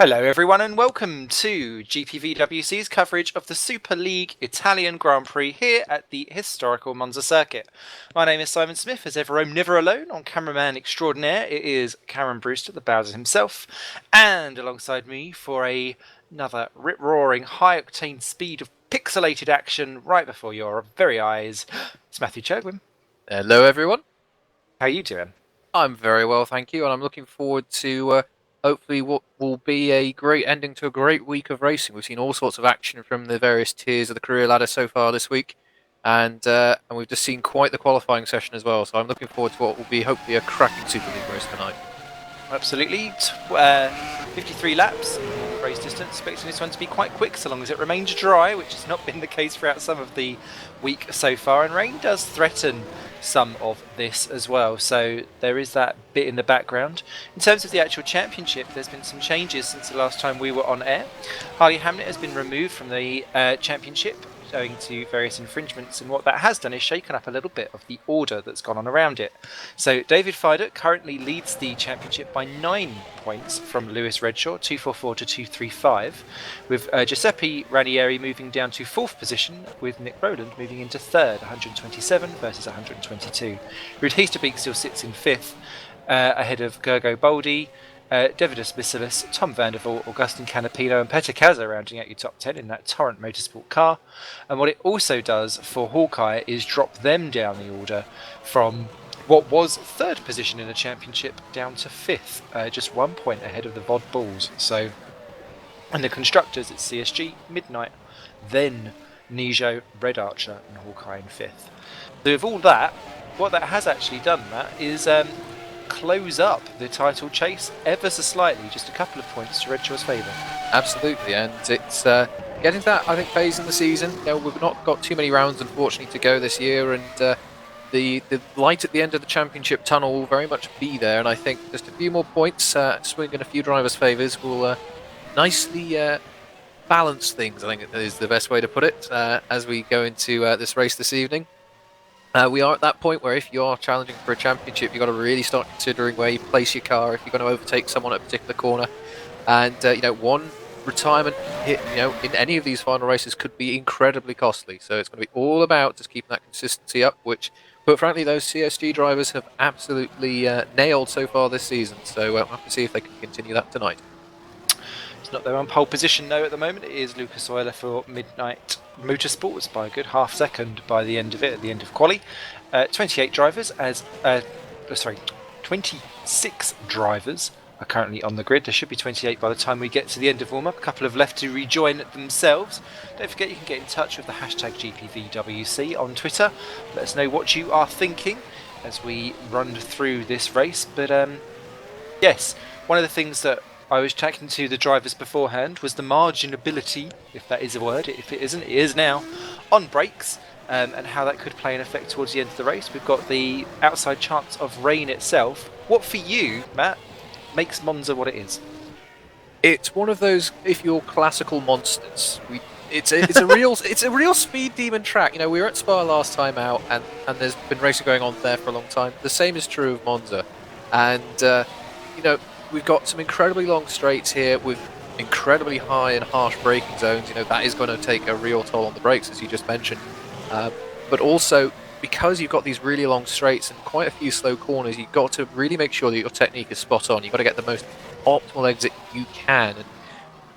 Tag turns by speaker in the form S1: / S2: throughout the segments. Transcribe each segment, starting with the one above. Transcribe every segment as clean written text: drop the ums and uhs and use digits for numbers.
S1: Hello everyone and welcome to GPVWC's coverage of the Superleague Italian Grand Prix here at the historical Monza circuit. My name is Simon Smith, as ever I'm never alone. On cameraman extraordinaire it is Cameron Brewster, the Bowser himself, and alongside me for another rip-roaring high-octane speed of pixelated action right before your very eyes, it's Matthew Chogwin.
S2: Hello everyone.
S1: How are you doing?
S2: I'm very well, thank you, and I'm looking forward to hopefully what will be a great ending to a great week of racing. We've seen all sorts of action from the various tiers of the career ladder so far this week, and we've just seen quite the qualifying session as well. So I'm looking forward to what will be hopefully a cracking Super League race tonight.
S1: Absolutely. 53 laps race distance, expecting this one to be quite quick so long as it remains dry, which has not been the case throughout some of the week so far, and rain does threaten some of this as well, so there is that bit in the background. In terms of the actual championship, there's been some changes since the last time we were on air. Harley Hamnet has been removed from the championship owing to various infringements, and what that has done is shaken up a little bit of the order that's gone on around it. So David Feider currently leads the championship by 9 points from Lewis Redshaw, 244 to 235, with Giuseppe Ranieri moving down to 4th position, with Nick Rowland moving into 3rd, 127 versus 122. Ruud Heesterbeek still sits in 5th, ahead of Gergo Boldi, Davidus Basilis, Tom Vandervoort, Augustin Canapino and Petter Kaza rounding out your top 10 in that Torrent Motorsport car. And what it also does for Hawkeye is drop them down the order from what was 3rd position in the championship down to 5th, just 1 point ahead of the VOD Bulls. So, and the constructors, it's CSG, Midnight, then Nijo, Red Archer and Hawkeye in 5th. So with all that, what that has actually done, Matt, is close up the title chase ever so slightly, just a couple of points to Redshaw's favour.
S2: Absolutely, and it's getting to that, I think, phase in the season. We've not got too many rounds, unfortunately, to go this year, and the light at the end of the championship tunnel will very much be there, and I think just a few more points, swinging a few drivers' favours, will nicely balance things, I think is the best way to put it, as we go into this race this evening. We are at that point where if you are challenging for a championship, you've got to really start considering where you place your car if you're going to overtake someone at a particular corner. And one retirement hit, in any of these final races could be incredibly costly. So it's going to be all about just keeping that consistency up, which, but frankly, those CSG drivers have absolutely nailed so far this season. So we'll have to see if they can continue that tonight.
S1: Not there on pole position though at the moment. It is Lucas Euler for Midnight Motorsports by a good half second by the end of it, at the end of quali. 26 drivers are currently on the grid. There should be 28 by the time we get to the end of warm-up. A couple have left to rejoin themselves. Don't forget you can get in touch with the hashtag GPVWC on Twitter. Let us know what you are thinking as we run through this race. But yes, one of the things that I was chatting to the drivers beforehand was the marginability, if that is a word. If it isn't, it is now, on brakes, and how that could play an effect towards the end of the race. We've got the outside chance of rain itself. What for you, Matt, makes Monza what it is?
S2: It's one of those, if you're classical monsters. It's a real speed demon track. We were at Spa last time out, and there's been racing going on there for a long time. The same is true of Monza, and we've got some incredibly long straights here with incredibly high and harsh braking zones. That is going to take a real toll on the brakes, as you just mentioned. But also, because you've got these really long straights and quite a few slow corners, you've got to really make sure that your technique is spot on. You've got to get the most optimal exit you can.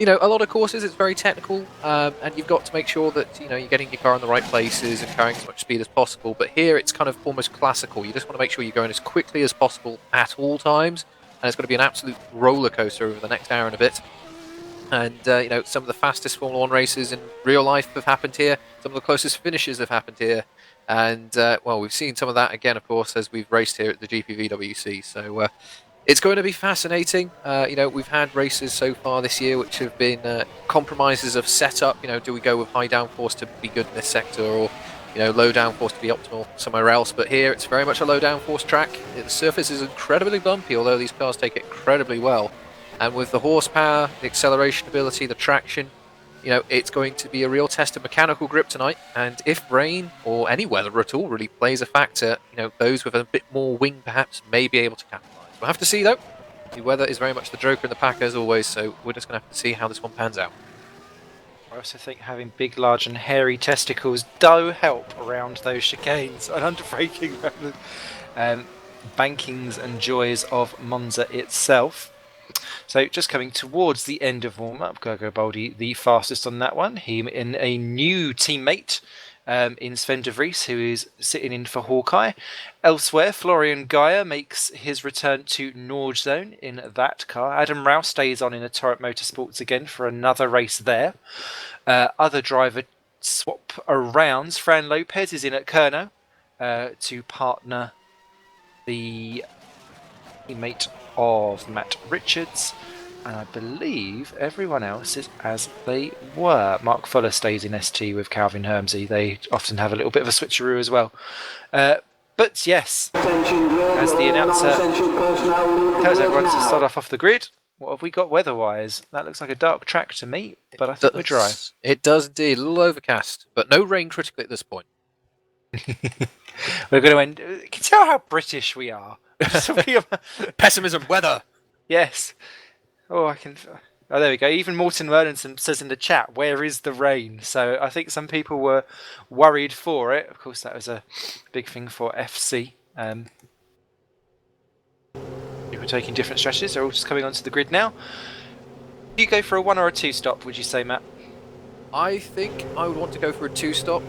S2: And, a lot of courses, it's very technical, and you've got to make sure that, you're getting your car in the right places and carrying as much speed as possible. But here, it's kind of almost classical. You just want to make sure you're going as quickly as possible at all times. And it's going to be an absolute roller coaster over the next hour and a bit. And some of the fastest Formula 1 races in real life have happened here. Some of the closest finishes have happened here. And we've seen some of that again, of course, as we've raced here at the GPVWC. So it's going to be fascinating. We've had races so far this year which have been compromises of setup. Do we go with high downforce to be good in this sector, or low downforce to be optimal somewhere else? But here it's very much a low downforce track. The surface is incredibly bumpy, although these cars take it incredibly well. And with the horsepower, the acceleration ability, the traction, it's going to be a real test of mechanical grip tonight. And if rain or any weather at all really plays a factor, those with a bit more wing perhaps may be able to capitalise. We'll have to see though. The weather is very much the joker in the pack as always, so we're just going to have to see how this one pans out.
S1: I also think having big, large and hairy testicles do help around those chicanes and under braking bankings and joys of Monza itself. So just coming towards the end of warm-up, Gogo Baldi the fastest on that one. He in a new teammate in Sven de Vries, who is sitting in for Hawkeye. Elsewhere, Florian Gaia makes his return to Nordzone in that car. Adam Rouse stays on in a Torrent Motorsports again for another race there. Other driver swap arounds. Fran Lopez is in at Kerno to partner the teammate of Matt Richards, and I believe everyone else is as they were. Mark Fuller stays in ST with Calvin Hermsey. They often have a little bit of a switcheroo as well. But yes, as the announcer tells everyone to start off the grid, what have we got weather-wise? That looks like a dark track to me, but I think we're dry.
S2: It does indeed, a little overcast, but no rain critically at this point.
S1: We're going to end. Can you tell how British we are?
S2: Pessimism, weather.
S1: Yes. Oh, I can. Oh, there we go. Even Morton Merlinson says in the chat, "Where is the rain?" So I think some people were worried for it. Of course, that was a big thing for FC. People taking different strategies. They're all just coming onto the grid now. Do you go for a 1 or a 2 stop? Would you say, Matt?
S2: I think I would want to go for a 2 stop.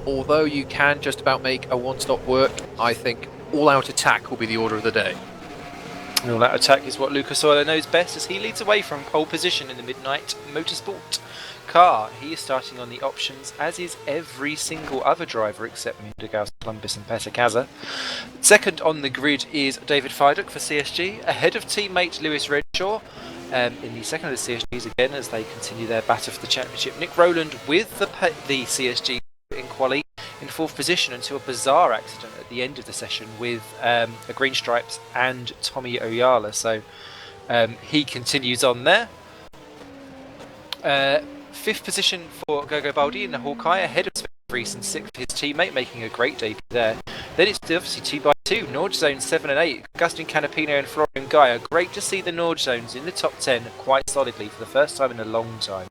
S2: Although you can just about make a 1 stop work, I think all-out attack will be the order of the day.
S1: All-out attack is what Lucas Oiler knows best, as he leads away from pole position in the Midnight Motorsport car. He is starting on the options, as is every single other driver except Mundigaus, Columbus and Peter Kaza. Second on the grid is David Fiduk for CSG, ahead of teammate Lewis Redshaw. In the second of the CSGs again, as they continue their battle for the championship. Nick Rowland with the CSG in quali in 4th position until a bizarre accident at the end of the session with a Green Stripes and Tommy Oyala. So he continues on there. 5th position for Gogo Baldi in the Hawkeye, ahead of Sven Vries and 6th his teammate, making a great debut there. Then it's obviously 2x2, Norge Zone 7 and 8, Augustin Canapino and Florian Gaia. Great to see the Norge Zones in the top 10 quite solidly for the first time in a long time.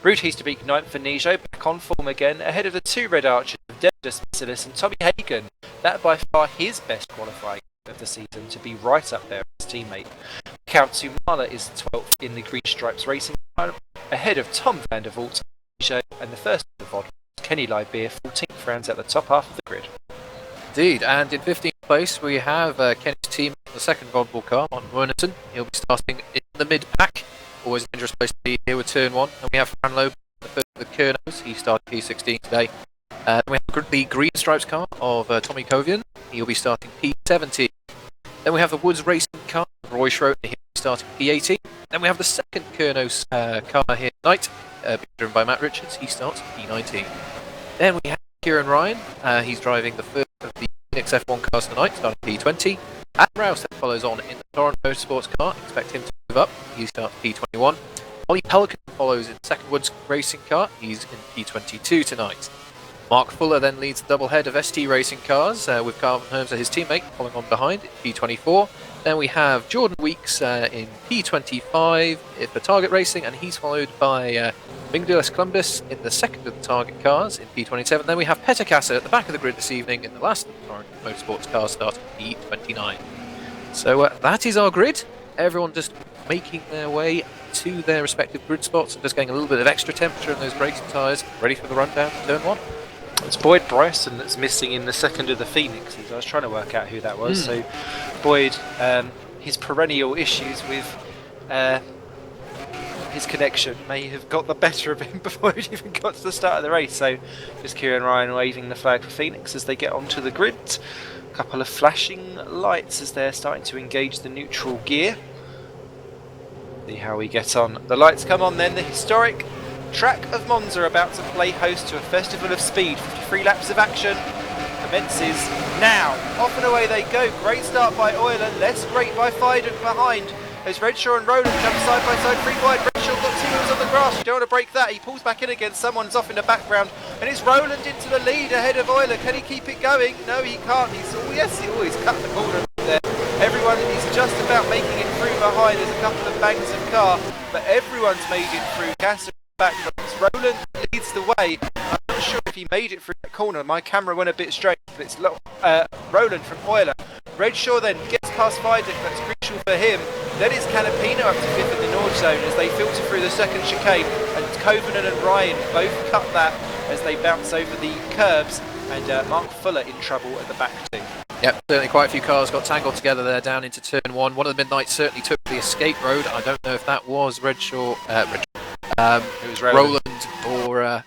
S1: Ruud Heasterbeek 9th for Nijo, back on form again, ahead of the 2 Red Archers of Dennis Basilis and Tommy Hagen. That by far his best qualifying of the season, to be right up there with his teammate. Count Sumala is 12th in the Green Stripes Racing car, ahead of Tom van der Voort, Nijo, and the first of the VOD, Kenny Lybeer, 14th, rounds out the top half of the grid.
S2: Indeed, and in 15th place we have Kenny's team in the second Vodbull car, Martin Wernerton. He'll be starting in the mid-pack. Always a dangerous place to be here with turn 1. And we have Fran Loeb, the first of the Kernos. He started P16 today. Then we have the Green Stripes car of Tommy Kovian. He'll be starting P17. Then we have the Woods Racing car of Roy Schroeder. He'll be starting P18. Then we have the second Kernos car here tonight, driven by Matt Richards. He starts P19. Then we have Kieran Ryan. He's driving the first of the Phoenix F1 cars tonight, starting P20. Adam Rouse then follows on in the Torrent Motorsports car. Expect him to move up. He starts P21. Ollie Pelican follows in the second Woods Racing car. He's in P22 tonight. Mark Fuller then leads the double head of ST Racing cars with Calvin Hermsey, his teammate, following on behind in P24. Then we have Jordan Weeks in P25 for Target Racing, and he's followed by Mingdulas Columbus in the second of the Target cars in P27. Then we have Peter Kassa at the back of the grid this evening in the last of the Torrent Motorsports cars, starting P29. So that is our grid. Everyone just making their way to their respective grid spots and just getting a little bit of extra temperature in those brakes and tyres, ready for the rundown turn 1.
S1: It's Boyd Bryson that's missing in the second of the Phoenixes. I was trying to work out who that was. So Boyd, his perennial issues with his connection may have got the better of him before he even got to the start of the race. So just Kieran Ryan waving the flag for Phoenix as they get onto the grid. A couple of flashing lights as they're starting to engage the neutral gear. See how we get on. The lights come on then. The historic track of Monza about to play host to a festival of speed. 53 laps of action commences now. Off and away they go. Great start by Euler, less great by Fiduk behind. As Redshaw and Rowland jump side by side, 3 wide. Redshaw got 2 wheels on the grass. You don't want to break that. He pulls back in again. Someone's off in the background, and it's Rowland into the lead ahead of Euler. Can he keep it going? No, he can't. He's yes, he always cut the corner there. Everyone everyone is just about making it through behind. There's a couple of banks of car, but everyone's made it through. Gasser back. Roland leads the way. I'm not sure if he made it through that corner. My camera went a bit straight, but it's Roland from Euler. Redshaw then gets past Vidic. That's crucial for him. Then it's Canapino up to 5th in the North Zone as they filter through the second chicane, and Covenant and Ryan both cut that as they bounce over the curbs, and Mark Fuller in trouble at the back too.
S2: Yep, certainly quite a few cars got tangled together there down into turn 1. One of the Midnights certainly took the escape road. I don't know if that was Redshaw,
S1: It was Roland.
S2: or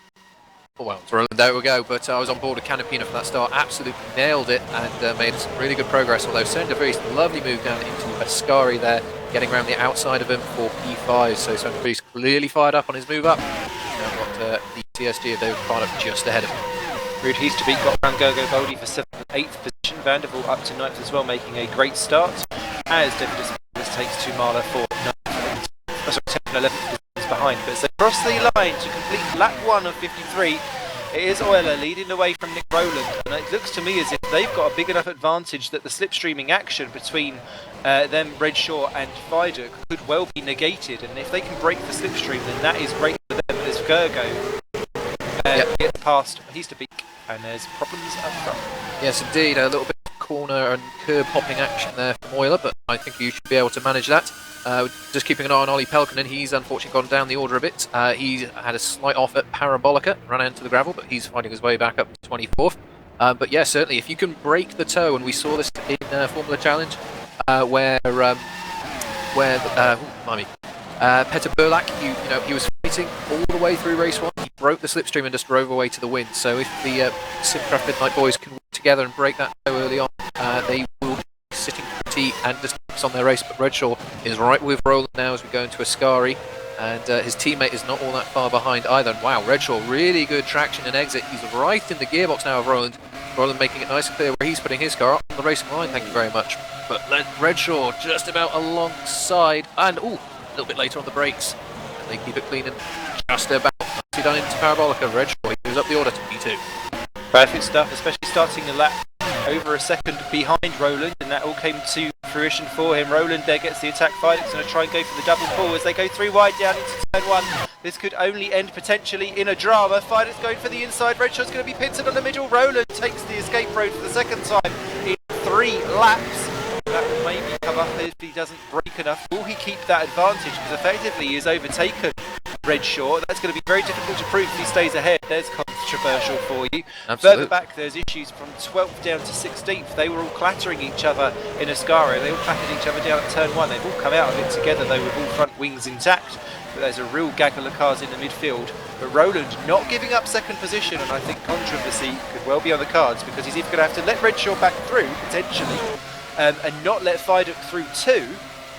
S2: well, it's Roland, there we go, but I was on board with Canapino for that start, absolutely nailed it and made some really good progress, although Saint Vries, lovely move down into Ascari there, getting around the outside of him for P5, so Saint Vries clearly fired up on his move up. Now got the TSG of David fired up just ahead of him.
S1: Rude Heaster beat got around Gergo Boldy for 7th and 8th position, Vandervoort up to 9th as well, making a great start, as David takes Tumala for 9th, 10th and 11th positions behind, but as they cross the line to complete lap 1 of 53, it is Euler leading the way from Nick Rowland, and it looks to me as if they've got a big enough advantage that the slipstreaming action between them, Redshaw and Viduc could well be negated, and if they can break the slipstream then that is great for them as Gergo gets past Heasterbeek, and there's problems up front.
S2: Yes indeed, a little bit of corner and curb hopping action there from Euler, but I think you should be able to manage that. Just keeping an eye on Ollie Pelkonen, he's unfortunately gone down the order a bit. He had a slight off at Parabolica, ran into the gravel, but he's finding his way back up to 24th. But yeah, certainly, if you can break the toe, and we saw this in Formula Challenge, where Peter Burlak, he was fighting all the way through race 1. He broke the slipstream and just drove away to the win. So if the Simcraft Midnight boys can work together and break that toe early on, they will be sitting pretty and just focus on their race. But Redshaw is right with Roland now as we go into Ascari, and his teammate is not all that far behind either. And wow, Redshaw, really good traction and exit. He's right in the gearbox now of Roland. Roland making it nice and clear where he's putting his car up on the racing line, thank you very much. But Redshaw just about alongside, and a little bit later on the brakes. And they keep it clean and just about nicely done into Parabolica. Redshaw moves up the order to P2.
S1: Perfect stuff, especially starting a lap over a second behind Roland, and that all came to fruition for him. Roland there gets the attack fight. It's going to try and go for the double pull as they go 3 wide down into turn 1. This could only end potentially in a drama. Fighter's going for the inside. Redshaw's going to be pitted on the middle. Roland takes the escape road for the second time in 3 laps. That will maybe come up if he doesn't break enough. Will he keep that advantage? Because effectively he has overtaken Redshaw. That's going to be very difficult to prove if he stays ahead. There's controversial for you.
S2: Absolutely.
S1: Further back there's issues from 12th down to 16th. They were all clattering each other in Ascari. They all clattered each other down at turn 1. They've all come out of it together though with all front wings intact. But there's a real gaggle of cars in the midfield. But Roland not giving up second position, and I think controversy could well be on the cards because he's either going to have to let Redshaw back through, potentially, and not let Viduc through too,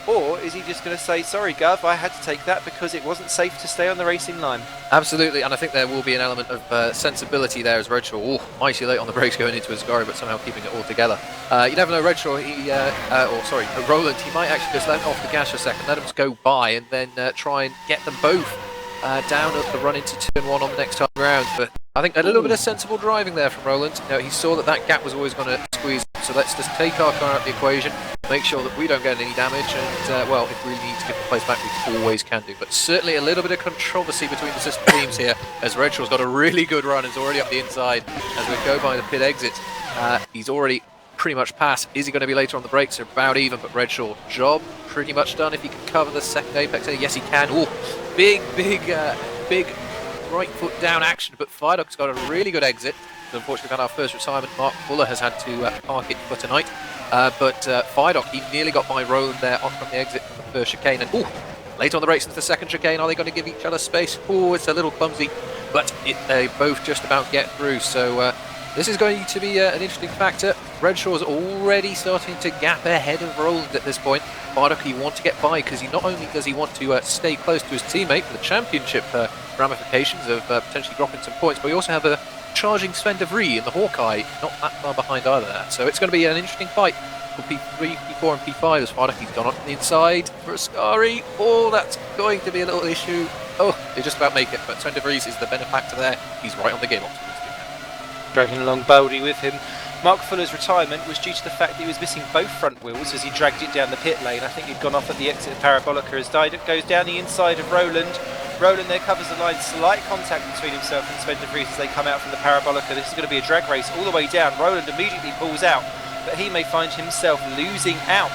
S1: or is he just going to say, sorry Gov, I had to take that because it wasn't safe to stay on the racing line? Absolutely,
S2: and I think there will be an element of sensibility there as Redshaw, mighty late on the brakes going into Ascari, but somehow keeping it all together. You never know, Redshaw, Roland, he might actually just let off the gas for a second, let them go by, and then try and get them both down at the run into turn 1 on the next time round. But I think a little bit of sensible driving there from Roland. He saw that that gap was always going to squeeze, so let's just take our car out of the equation, make sure that we don't get any damage, and well, if we need to give the place back, we always can do. But certainly a little bit of controversy between the system teams here, as Redshaw's got a really good run, is already up the inside as we go by the pit exit. He's already pretty much passed. Is he going to be later on the brakes? They're about even, but Redshaw, job pretty much done if he can cover the second apex. Yes, he can. Big right foot down action, but Viduc's got a really good exit. Unfortunately, we've had our first retirement. Mark Fuller has had to park it for tonight. But Viduc, he nearly got by Roland there on from the exit from the first chicane. And later on the race into the second chicane, are they going to give each other space? It's a little clumsy, but they both just about get through. So this is going to be an interesting factor. Redshaw's already starting to gap ahead of Roland at this point. Viduc, he wants to get by because not only does he want to stay close to his teammate for the championship ramifications of potentially dropping some points, but we also have a charging Sven de Vries in the Hawkeye, not that far behind either that. So it's going to be an interesting fight for P3, P4 and P5 as Viduc, he's gone up the inside for Ascari. That's going to be a little issue. They just about make it, but Sven de Vries is the benefactor there. He's right on the gearbox.
S1: Dragging along Baldy with him. Mark Fuller's retirement was due to the fact that he was missing both front wheels as he dragged it down the pit lane. I think he'd gone off at the exit of Parabolica as Diedek goes down the inside of Roland. Roland there covers the line, slight contact between himself and Sven de Vries as they come out from the Parabolica. This is going to be a drag race all the way down. Roland immediately pulls out, but he may find himself losing out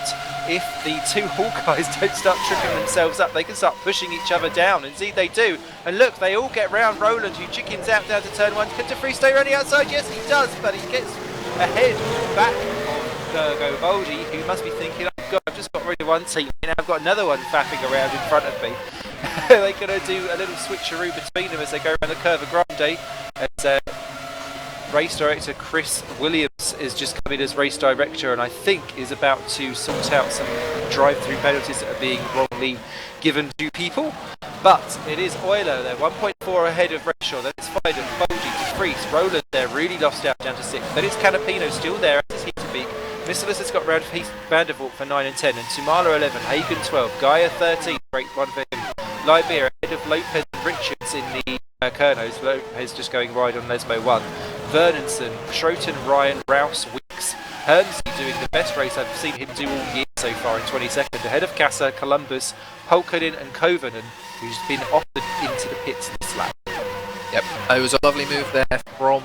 S1: if the two Hawkeyes don't start tripping themselves up. They can start pushing each other down, and indeed they do. And look, they all get round Roland, who chickens out down to turn 1. Can de Vries stay around the outside? Yes, he does, but he gets ahead back of Gergo Boldi, who must be thinking, oh God, I've just got rid of one team, and I've got another one faffing around in front of me. They're going to do a little switcheroo between them as they go around the Curva Grande. As race director Chris Williams is just coming as race director, and I think is about to sort out some drive-through penalties that are being wrongly given to people. But it is Euler there, 1.4 ahead of Renshaw. Then it's Fiden, Boldi, de Vries, Roland there, really lost out down to 6th. Then it's Canapino still there as is Heaterbeek. Missilis has got round Vandervoort for 9 and 10, and Sumala 11, Hagen 12, Gaia 13, great one for him. Liberia ahead of Lopez and Richards in the Kernos. Lopez just going wide on Lesmo 1. Vernonson, Schroten, Ryan, Rouse, Weeks. Hermsey doing the best race I've seen him do all year so far in 22nd. Ahead of Casa, Columbus, Polkadin and Kovanen, who's been offered into the pits this lap.
S2: Yep, it was a lovely move there from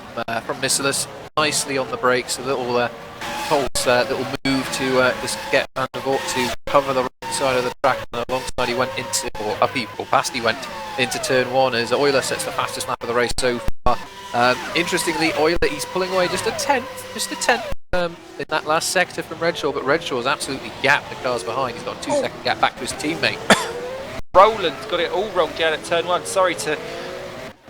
S2: Missilis. Nicely on the brakes, a little little move to just get Vandervoort to cover the right side of the track, and alongside he went into, or past he went into turn 1 as Euler sets the fastest lap of the race so far. Interestingly, Euler, he's pulling away just a tenth in that last sector from Redshaw, but Redshaw's absolutely gapped the cars behind. He's got a 2-second gap back to his teammate.
S1: Roland's got it all wrong down at turn 1. Sorry to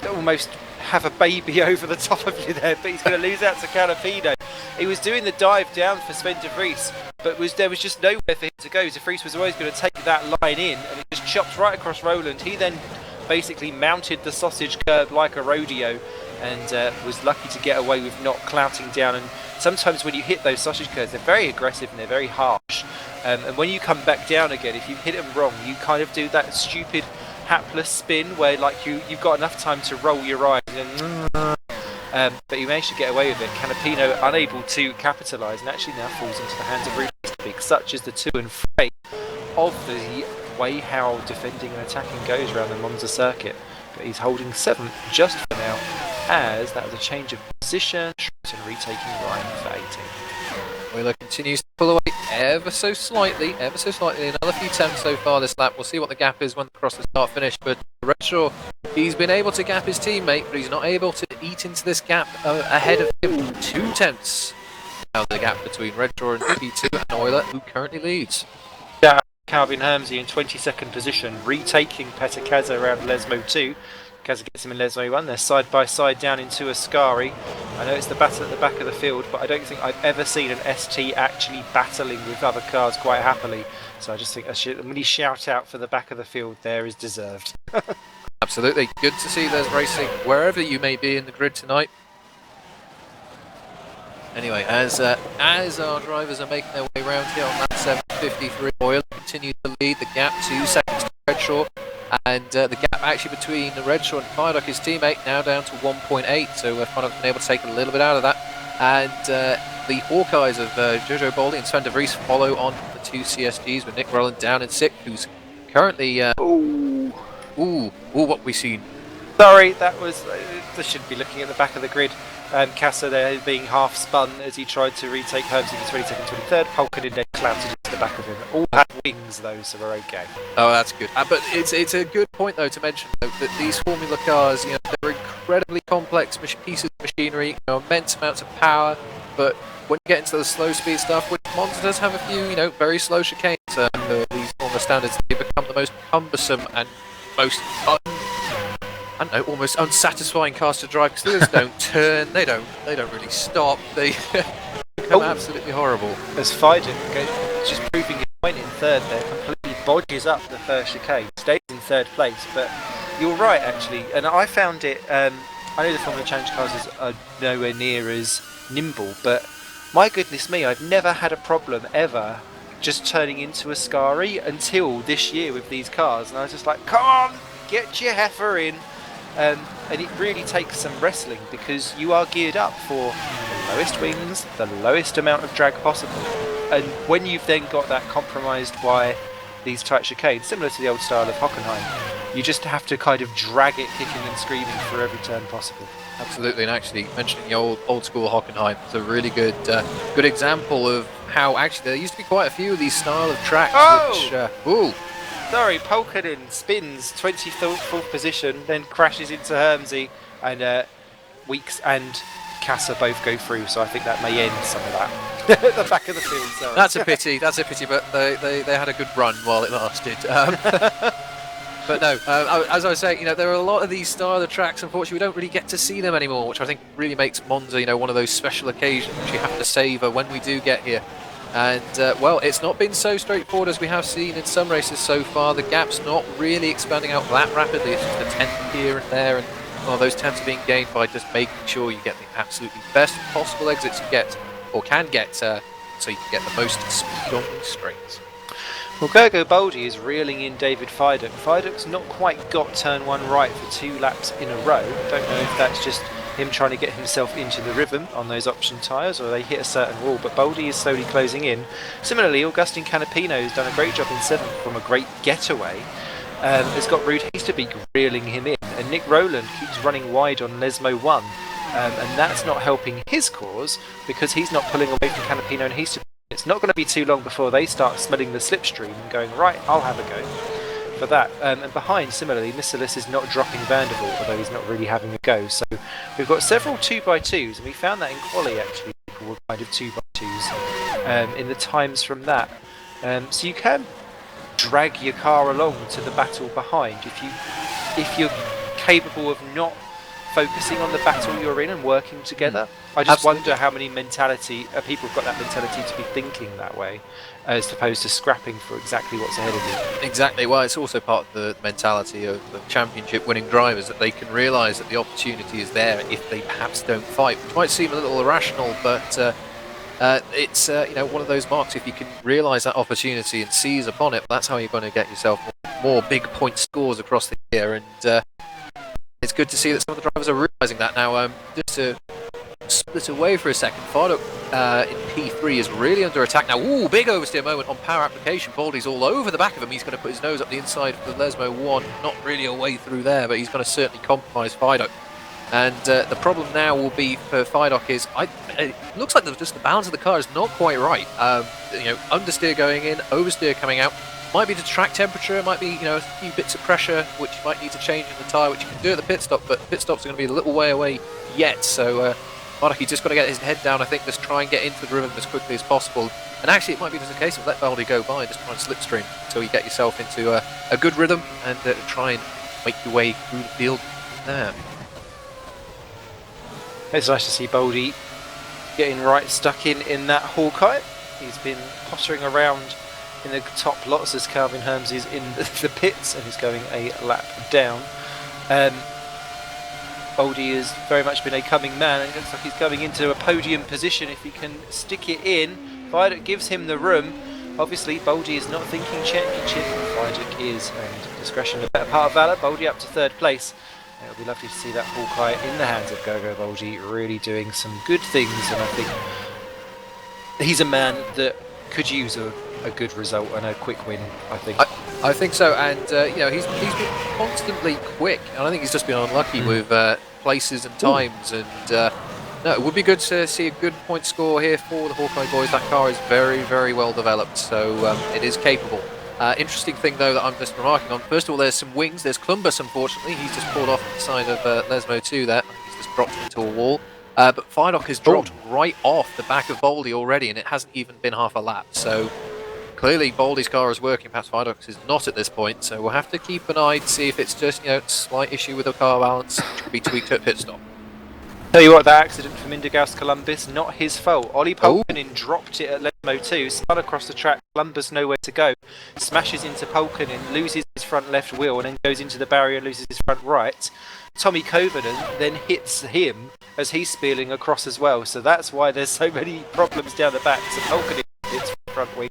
S1: almost have a baby over the top of you there, but he's going to lose out to Canapino. He was doing the dive down for Sven de Vries, but there was just nowhere for him to go. De Vries was always going to take that line in, and he just chopped right across Roland. He then basically mounted the sausage curb like a rodeo, and was lucky to get away with not clouting down. And sometimes when you hit those sausage curves, they're very aggressive and they're very harsh. And when you come back down again, if you hit them wrong, you kind of do that stupid hapless spin where like you've got enough time to roll your eyes and but you managed to get away with it. Canapino unable to capitalise, and actually now falls into the hands of Rubik, such as the to and fro of the way how defending and attacking goes around the Monza circuit. But he's holding 7th just for now, as that was a change of position, and retaking Ryan for 18th.
S2: Euler continues to pull away ever so slightly, another few tenths so far this lap. We'll see what the gap is when they cross the start finish, but Redshaw, he's been able to gap his teammate, but he's not able to eat into this gap ahead of him. 2 tenths now the gap between Redshaw and P2 and Euler, who currently leads.
S1: Yeah, Calvin Hermsey in 22nd position, retaking Peter Kaza around Lesmo 2. Kaza gets him in Lesmo 1, they're side by side down into Ascari. I know it's the battle at the back of the field, but I don't think I've ever seen an ST actually battling with other cars quite happily. So I just think a mini shout out for the back of the field there is deserved.
S2: Absolutely, good to see there's racing wherever you may be in the grid tonight. Anyway, as our drivers are making their way around here on lap 7:53, Euler continues to lead the gap 2 seconds to Redshaw, and the gap actually between Redshaw and Fidok, his teammate, now down to 1.8, so Fidok's been able to take a little bit out of that, and the Hawkeyes of Jojo Boldi and Sven de Vries follow on the 2 CSGs with Nick Rowland down in 6th, who's currently what we seen.
S1: Sorry, that was they should be looking at the back of the grid. Casa there being half spun as he tried to retake Hermsey for 22nd, 23rd. Polkadin then clouted into the back of him. All had wings though, so we're okay.
S2: Oh, that's good. But it's a good point though to mention though, that these Formula cars, they're incredibly complex pieces of machinery, immense amounts of power. But when you get into the slow speed stuff, which Monza does have a few, very slow chicanes for these Formula standards, they become the most cumbersome and most almost unsatisfying cars to drive because they just don't turn, they don't really stop, they become absolutely horrible.
S1: As Fiden just proving his point in 3rd there, completely bodges up the first chicane, stays in 3rd place, but you're right actually, and I found it, I know the Formula Challenge cars are nowhere near as nimble, but my goodness me, I've never had a problem ever just turning into a Ascari until this year with these cars, and I was just like, come on, get your heifer in. and it really takes some wrestling because you are geared up for the lowest wings, the lowest amount of drag possible, and when you've then got that compromised by these tight chicanes, similar to the old style of Hockenheim, you just have to kind of drag it kicking and screaming for every turn possible.
S2: Absolutely, and actually mentioning the old school Hockenheim is a really good example of how actually there used to be quite a few of these style of tracks. Which,
S1: sorry, Polkanen spins 24th position, then crashes into Hermsey, and Weeks and Kassa both go through, so I think that may end some of that at the back of the field. Sorry.
S2: That's a pity, but they had a good run while it lasted. But no, as I was saying, there are a lot of these style of tracks. Unfortunately, we don't really get to see them anymore, which I think really makes Monza, one of those special occasions which you have to savour when we do get here. And well, it's not been so straightforward as we have seen in some races so far. The gap's not really expanding out that rapidly. It's just a tenth here and there, and those tenths are being gained by just making sure you get the absolutely best possible exits you get, or can get, so you can get the most speed on these straights.
S1: Well, Gergo Boldi is reeling in David Fiduk. Fiduk's not quite got turn one right for 2 laps in a row. Don't know if that's just him trying to get himself into the rhythm on those option tyres, or they hit a certain wall, but Boldi is slowly closing in. Similarly, Augustin Canapino has done a great job in 7th from a great getaway. Has got Ruud Heesterbeek reeling him in, and Nick Rowland keeps running wide on Lesmo 1, and that's not helping his cause because he's not pulling away from Canapino and Heesterbeek. It's not going to be too long before they start smelling the slipstream and going, right, I'll have a go for that. And behind, similarly, Missilis is not dropping Vanderbilt, although he's not really having a go. So we've got several 2x2s, and we found that in quali actually, people were kind of 2x2s in the times from that. So you can drag your car along to the battle behind if you're capable of not focusing on the battle you're in and working together. I just wonder how many people have got that mentality to be thinking that way, as opposed to scrapping for exactly what's ahead of you.
S2: Exactly. Well, it's also part of the mentality of the championship winning drivers that they can realise that the opportunity is there if they perhaps don't fight, which might seem a little irrational, but it's one of those marks. If you can realise that opportunity and seize upon it, that's how you're going to get yourself more big point scores across the year. And it's good to see that some of the drivers are realising that now. Just to split away for a second, Farduk in P3 is really under attack now. Ooh, big oversteer moment on power application. Baldy's all over the back of him. He's going to put his nose up the inside for the Lesmo 1. Not really a way through there, but he's going to certainly compromise Farduk. And the problem now will be for Fidok is, it looks like just the balance of the car is not quite right. Understeer going in, oversteer coming out. Might be the track temperature, might be a few bits of pressure which you might need to change in the tyre, which you can do at the pit stop, but pit stops are going to be a little way away yet. So Fidok's just got to get his head down, I think, just try and get into the rhythm as quickly as possible. And actually, it might be just a case of let Baldy go by and just try and slipstream until you get yourself into a good rhythm and try and make your way through the field there.
S1: It's nice to see Baldy getting right stuck in that Hawkeye. He's been pottering around in the top lots as Calvin Herms is in the pits and he's going a lap down. Baldy has very much been a coming man and it looks like he's going into a podium position if he can stick it in. Viaduct gives him the room. Obviously Baldy is not thinking championship, Viaduct is, and discretion the better part of valour. Baldy up to 3rd place. It'll be lovely to see that Hawkeye in the hands of Gogo Baldy really doing some good things, and I think he's a man that could use a good result and a quick win, I think.
S2: I think so, and he's been constantly quick, and I think he's just been unlucky with places and times. And no, it would be good to see a good point score here for the Hawkeye boys. That car is very, very well developed, so it is capable. Interesting thing though that I'm just remarking on, first of all there's some wings, there's Clumbus unfortunately, he's just pulled off the side of Lesmo 2 there, he's just dropped into a wall. But Fidok has dropped right off the back of Baldy already and it hasn't even been half a lap, so clearly Baldy's car is working, perhaps Fidok's is not at this point, so we'll have to keep an eye to see if it's just slight issue with the car balance, which could be tweaked at pit stop.
S1: Tell you what, that accident from Indigaus Columbus, not his fault. Ollie Polkanen dropped it at Lesmo 2, spun across the track, Columbus nowhere to go, smashes into Polkanen, loses his front left wheel and then goes into the barrier and loses his front right. Tommy Covenant then hits him as he's speeding across as well, so that's why there's so many problems down the back. So Polkanen hits front wing.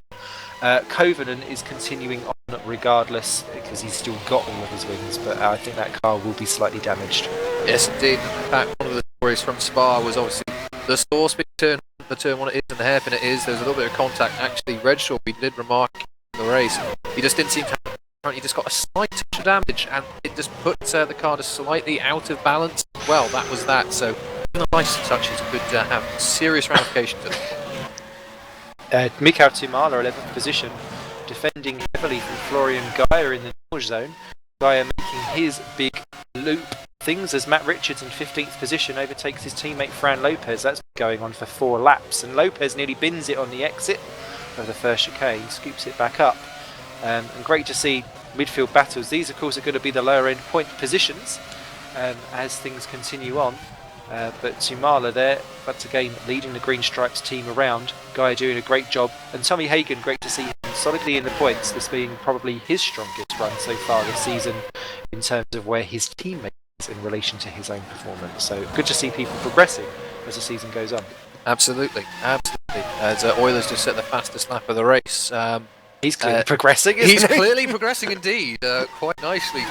S1: Covenant is continuing on regardless, because he's still got all of his wings, but I think that car will be slightly damaged.
S2: Yes, indeed. In fact, one of the stories from Spa was obviously the store speed turn, the turn one it is and the hairpin it is. There's a little bit of contact. Actually, Redshaw, we did remark in the race, he just didn't seem to have, apparently just got a slight touch of damage, and it just put the car just slightly out of balance. Well, that was that. So even the license touches could have serious ramifications.
S1: Mikhail Tumala, 11th position, defending heavily from Florian Gaia in the Norge zone. Gaia making his big loop things as Matt Richards in 15th position overtakes his teammate Fran Lopez. That's going on for 4 laps, and Lopez nearly bins it on the exit of the first chicane, scoops it back up. And great to see midfield battles. These, of course, are going to be the lower end point positions as things continue on. But Tumala there, once again, leading the Green Stripes team around. Guy doing a great job. And Tommy Hagen, great to see him solidly in the points, this being probably his strongest run so far this season in terms of where his teammate is in relation to his own performance. So good to see people progressing as the season goes on.
S2: Absolutely, absolutely. As Oilers just set the fastest lap of the race.
S1: He's clearly progressing, isn't
S2: He's
S1: he?
S2: clearly progressing indeed, quite nicely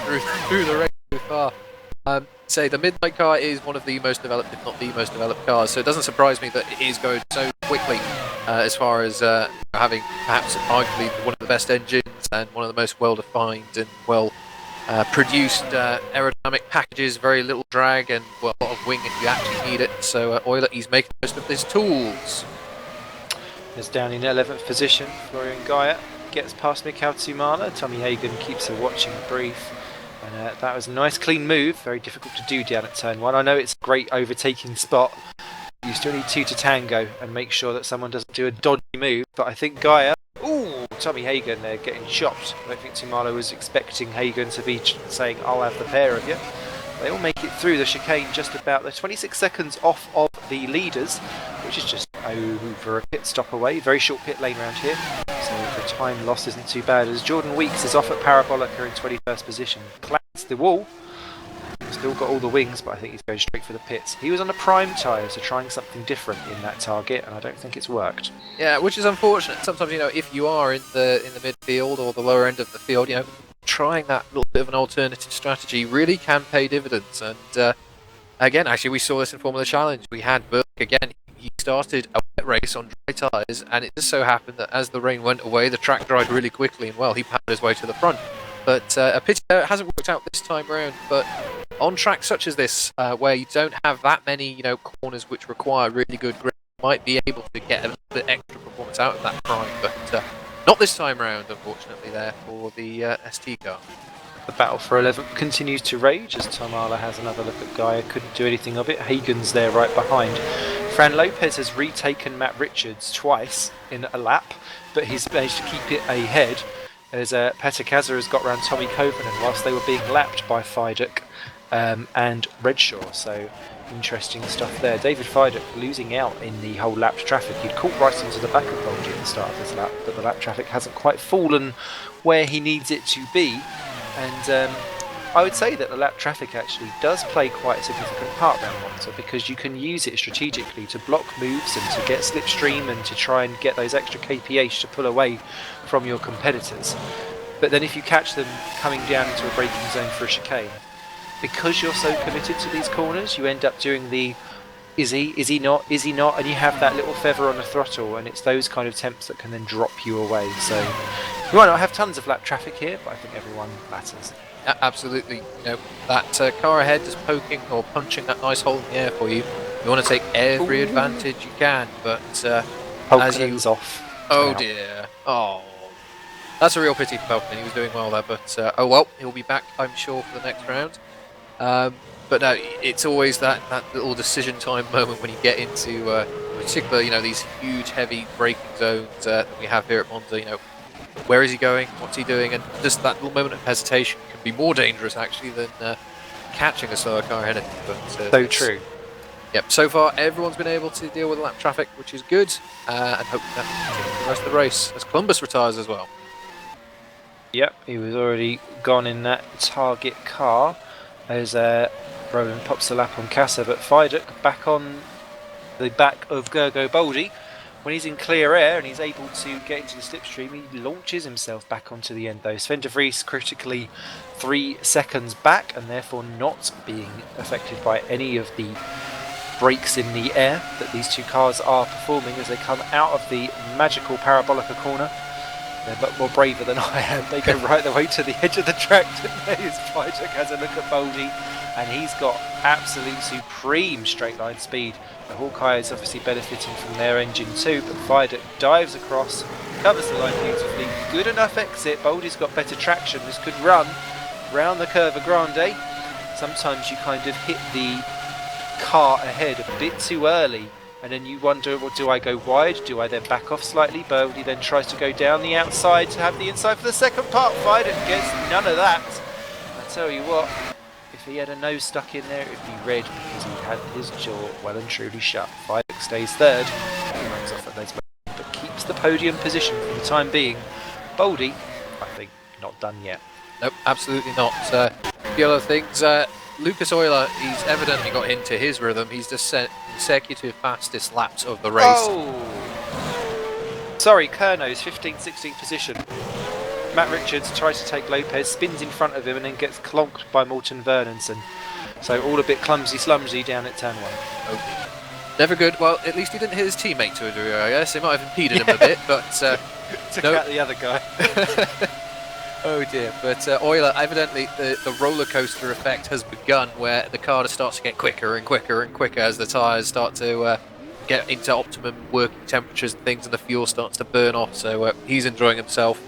S2: through the race so far. Say the Midnight car is one of the most developed, if not the most developed cars, so it doesn't surprise me that it is going so quickly as far as having perhaps arguably one of the best engines and one of the most well-defined and well-produced aerodynamic packages, very little drag and a lot of wing if you actually need it. So Euler, he's making most of his tools.
S1: Is down in 11th position. Florian Gaia gets past Mikhail Tumala. Tommy Hagen keeps a watching brief. And that was a nice clean move, very difficult to do down at turn 1. I know it's a great overtaking spot. You still need 2 to tango and make sure that someone doesn't do a dodgy move. But I think Gaia, Tommy Hagen there getting chopped. I don't think Tumala was expecting Hagen to be saying, I'll have the pair of you. They all make it through the chicane just about the 26 seconds off of the leaders, which is just over a pit stop away. Very short pit lane around here, so the time loss isn't too bad. As Jordan Weeks is off at Parabolica in 21st position, clads the wall. Still got all the wings, but I think he's going straight for the pits. He was on a prime tyre, so trying something different in that target, and I don't think it's worked.
S2: Yeah, which is unfortunate. Sometimes, if you are in the midfield or the lower end of the field, trying that little bit of an alternative strategy really can pay dividends. And again, actually, we saw this in Formula Challenge. We had Burke again. He started a wet race on dry tyres, and it just so happened that as the rain went away, the track dried really quickly, and he powered his way to the front. But a pity that it hasn't worked out this time around. But on tracks such as this, where you don't have that many, corners which require really good grip, you might be able to get a little bit extra performance out of that prime. But not this time round, unfortunately, there for the ST car.
S1: The battle for 11th continues to rage as Tumala has another look at Gaia. Couldn't do anything of it. Hagen's there right behind. Fran Lopez has retaken Matt Richards twice in a lap, but he's managed to keep it ahead as Petter Kaza has got around Tommy Kovanen whilst they were being lapped by Fidek and Redshaw. So interesting stuff there. David Fidek losing out in the whole lapped traffic. He'd caught right into the back of Bolgi at the start of this lap, but the lap traffic hasn't quite fallen where he needs it to be. And I would say that the lap traffic actually does play quite a significant part round Monza, because you can use it strategically to block moves and to get slipstream and to try and get those extra kph to pull away from your competitors. But then if you catch them coming down into a braking zone for a chicane, because you're so committed to these corners, you end up doing the is he not, and you have that little feather on the throttle, and it's those kind of temps that can then drop you away. So we might not have tons of lap traffic here, but I think everyone matters.
S2: Absolutely. That car ahead just poking or punching that nice hole in the air for you. You want to take every advantage you can, but as you
S1: off.
S2: Oh dear. Oh, that's a real pity for Falcon. He was doing well there, but oh well, he'll be back, I'm sure, for the next round. But no, it's always that little decision time moment when you get into, particularly, these huge, heavy braking zones that we have here at Monza. Where is he going? What's he doing? And just that little moment of hesitation can be more dangerous, actually, than catching a slower car ahead of you. But,
S1: so true.
S2: Yep, so far everyone's been able to deal with lap traffic, which is good, and hope that continues the rest of the race, as Columbus retires as well.
S1: Yep, he was already gone in that target car as Roland pops the lap on Casa, but Fidek back on the back of Gergo Boldi when he's in clear air and he's able to get into the slipstream, he launches himself back onto the end though. Sven de Vries critically 3 seconds back and therefore not being affected by any of the breaks in the air that these two cars are performing as they come out of the magical Parabolica corner. They're much more braver than I am. They go right the way to the edge of the track. His Vitek has a look at Boldy, and he's got absolute supreme straight line speed. The Hawkeye is obviously benefiting from their engine too, but Vitek dives across, covers the line beautifully. Good enough exit. Boldy's got better traction. This could run round the Curva Grande. Sometimes you kind of hit the car ahead a bit too early, and then you wonder, well, do I go wide? Do I then back off slightly? Boldy then tries to go down the outside to have the inside for the second part. Vitek gets none of that. I tell you what, if he had a nose stuck in there, it would be red because he had his jaw well and truly shut. Vitek stays third. He runs off at Lesmo, but keeps the podium position for the time being. Boldy, I think, not done yet.
S2: Nope, absolutely not. The other things, Lucas Euler, he's evidently got into his rhythm. He's just set consecutive fastest laps of the race.
S1: Oh! Sorry, Kerno's 15th, 16th position. Matt Richards tries to take Lopez, spins in front of him and then gets clonked by Morten Vernonson. So all a bit clumsy-slumsy down at turn 1.
S2: Oh. Never good. Well, at least he didn't hit his teammate to a degree, I guess. It might have impeded him a bit, but...
S1: Took out the other guy.
S2: Oh dear, but Euler, evidently the roller coaster effect has begun where the car just starts to get quicker and quicker and quicker as the tyres start to get into optimum working temperatures and things, and the fuel starts to burn off, so he's enjoying himself.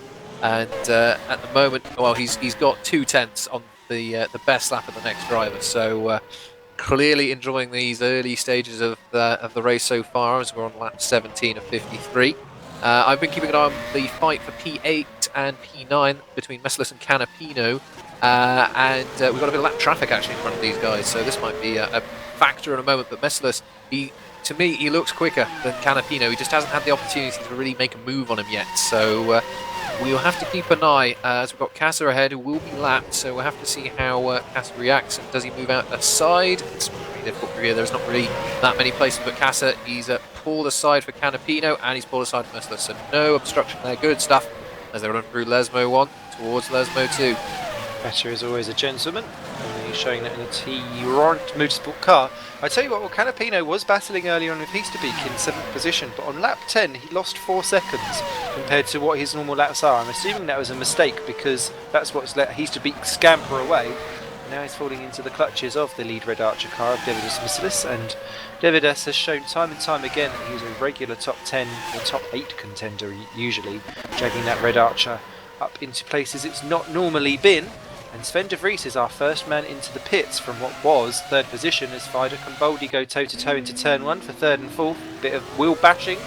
S2: And at the moment, well, he's got 2/10 on the best lap of the next driver, so clearly enjoying these early stages of the race so far as we're on lap 17 of 53. I've been keeping an eye on the fight for P8 and P9 between Mesilis and Canapino, and we've got a bit of lap traffic actually in front of these guys, so this might be a factor in a moment. But Mesilis, to me, he looks quicker than Canapino. He just hasn't had the opportunity to really make a move on him yet, so we'll have to keep an eye as we've got Casa ahead who will be lapped, so we'll have to see how Casa reacts, and does he move out aside? It's pretty difficult here. There's not really that many places, but Casa, he's pulled aside for Canapino and he's pulled aside for Mesilis, so no obstruction there. Good stuff as they run through Lesmo 1 towards Lesmo 2.
S1: Better is always a gentleman, and he's showing that in a T-Ront Motorsport car. I tell you what, well, Canapino was battling earlier on with Heasterbeek in 7th position, but on lap 10 he lost 4 seconds compared to what his normal laps are. I'm assuming that was a mistake because that's what's let Heasterbeek scamper away. Now he's falling into the clutches of the lead Red Archer car of Davidas Mesilis, and Davidas has shown time and time again that he's a regular top 10 or top 8 contender usually, dragging that Red Archer up into places it's not normally been. And Sven de Vries is our first man into the pits from what was 3rd position as Vitek and Boldy go toe-to-toe into turn 1 for 3rd and 4th. Bit of wheel bashing,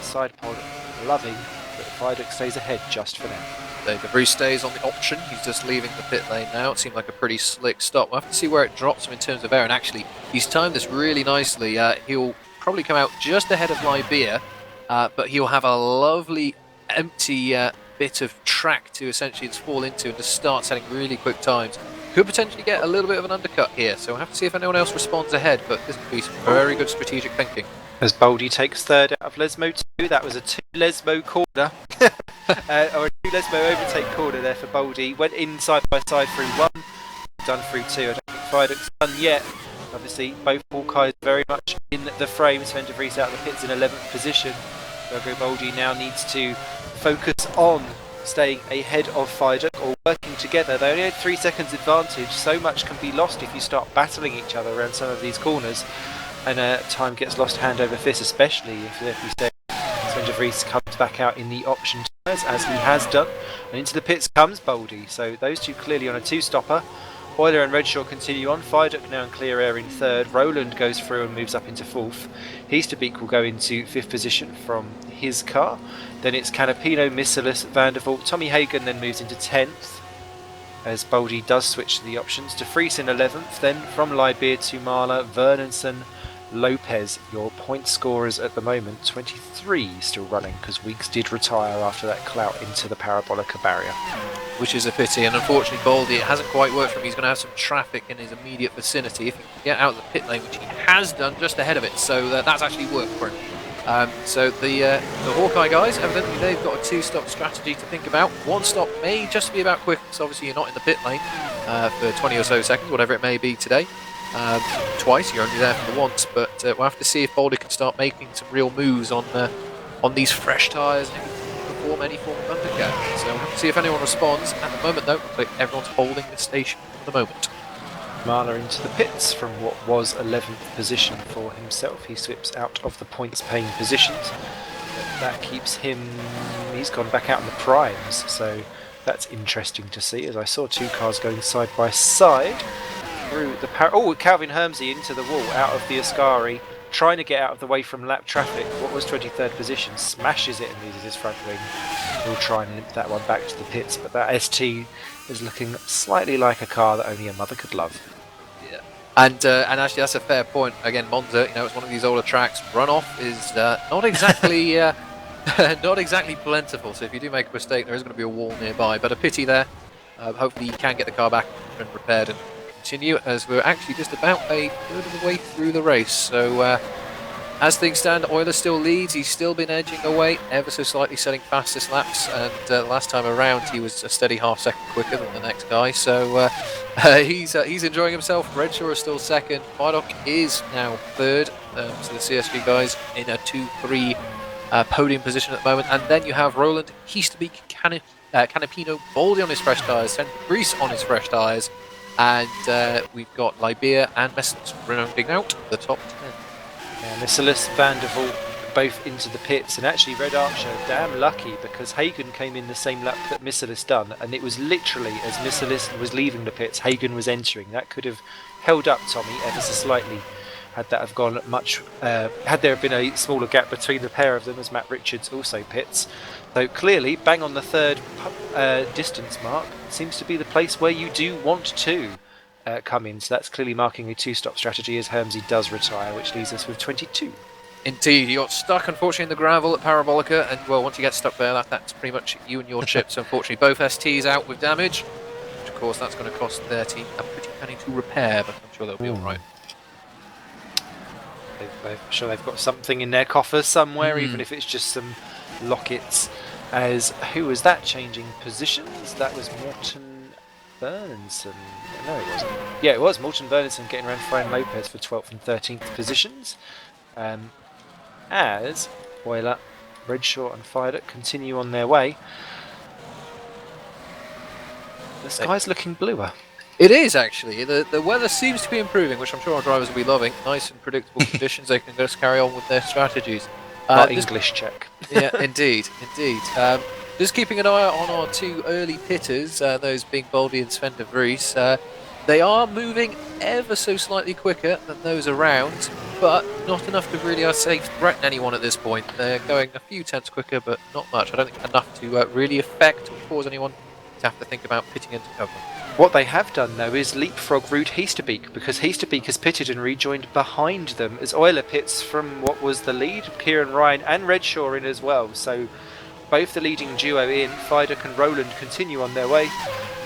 S1: side pod loving, but Vitek stays ahead just for now.
S2: De Vries stays on the option. He's just leaving the pit lane now. It seemed like a pretty slick stop. We'll have to see where it drops him in terms of air, and actually he's timed this really nicely. He'll probably come out just ahead of Libia, but he'll have a lovely empty bit of track to essentially just fall into and just start setting really quick times. Could potentially get a little bit of an undercut here, so we'll have to see if anyone else responds ahead, but this could be some very good strategic thinking.
S1: As Boldy takes 3rd out of Lesmo 2, that was a 2 Lesmo corner, or a 2 Lesmo overtake corner there for Boldy. Went in side by side through 1, done through 2. I don't think Videk's done yet. Obviously, both Hawkeyes very much in the frame. Sven de Vries out of the pits in 11th position. Virgo Boldy now needs to focus on staying ahead of Videk or working together. They only had 3 seconds advantage. So much can be lost if you start battling each other around some of these corners, and time gets lost hand over fist, especially if we say Sven de Vries comes back out in the option tyres as he has done, and into the pits comes Boldy. So those two clearly on a 2-stopper. Euler and Redshaw continue on. Videk now in clear air in 3rd. Roland goes through and moves up into 4th. Heasterbeek will go into 5th position from his car. Then it's Canapino, Mesilis, Vandervoort. Tommy Hagen then moves into 10th as Boldy does switch to the options. De Vries in 11th. Then from Libia to Marla, Vernonson, Lopez, your point scorers at the moment. 23 still running because Weeks did retire after that clout into the Parabolica barrier.
S2: Which is a pity, and unfortunately Boldy, it hasn't quite worked for him. He's going to have some traffic in his immediate vicinity if he can get out of the pit lane, which he has done just ahead of it, so that's actually worked for him. So the Hawkeye guys, evidently they've got a 2-stop strategy to think about. 1 stop may just be about quick, because obviously you're not in the pit lane for 20 or so seconds, whatever it may be today. Twice, you're only there for the once, but we'll have to see if Boulder can start making some real moves on these fresh tyres and perform any form of undercut. So we'll have to see if anyone responds. At the moment though, looks like everyone's holding the station for the moment.
S1: Marler into the pits from what was 11th position for himself. He slips out of the points paying positions. But that keeps him, he's gone back out in the primes, so that's interesting to see, as I saw 2 cars going side by side through the Calvin Hermsey into the wall out of the Ascari, trying to get out of the way from lap traffic. What was 23rd position, smashes it and loses his front wing. He'll try and limp that one back to the pits, but that ST is looking slightly like a car that only a mother could love.
S2: Yeah, and actually that's a fair point. Again, Monza, it's one of these older tracks. Runoff is not exactly not exactly plentiful. So if you do make a mistake, there is going to be a wall nearby. But a pity there. Hopefully you can get the car back and repaired and continue, as we're actually just about a third of the way through the race. So as things stand, Euler still leads. He's still been edging away ever so slightly, setting fastest laps, and last time around he was a steady half-second quicker than the next guy. So he's enjoying himself. Redshaw is still second. Marduk is now third. So the CSG guys in a 2-3 podium position at the moment. And then you have Roland, Heasterbeek, Canapino, Baldy on his fresh tyres, Grease on his fresh tyres, and we've got Liberia and Messens rounding out the top 10.
S1: Yeah, Missilis, Vandervoort both into the pits, and actually Red Archer damn lucky, because Hagen came in the same lap that Missilis done, and it was literally as Missilis was leaving the pits, Hagen was entering. That could have held up Tommy ever so slightly had that have gone much, had there been a smaller gap between the pair of them, as Matt Richards also pits. So clearly, bang on the third distance mark seems to be the place where you do want to come in. So that's clearly marking a 2-stop strategy as Hermsey does retire, which leaves us with 22.
S2: Indeed, you got stuck unfortunately in the gravel at Parabolica, and well, once you get stuck there, that's pretty much you and your chips. Unfortunately, both STs out with damage, which of course that's going to cost 30 a pretty penny to repair, but I'm sure they'll be all right.
S1: I'm sure they've got something in their coffers somewhere, even if it's just some lockets. As who was that changing positions? That was Morten Bernson. No, it wasn't. Yeah, it was Morten Bernson getting around Fran Lopez for 12th and 13th positions. As Euler, Redshaw and Fireduck continue on their way. The sky's looking bluer.
S2: It is actually. The weather seems to be improving, which I'm sure our drivers will be loving. Nice and predictable conditions. They can just carry on with their strategies.
S1: English check.
S2: Yeah, indeed. Just keeping an eye on our 2 early pitters, those being Baldy and Sven de Vries. They are moving ever so slightly quicker than those around, but not enough to really, I'd say, threaten anyone at this point. They're going a few tenths quicker, but not much. I don't think enough to really affect or cause anyone to have to think about pitting into cover.
S1: What they have done, though, is leapfrog route Heasterbeek, because Heasterbeek has pitted and rejoined behind them as Euler pits from what was the lead. Kieran Ryan and Redshaw in as well, so both the leading duo in. Fideck and Roland continue on their way.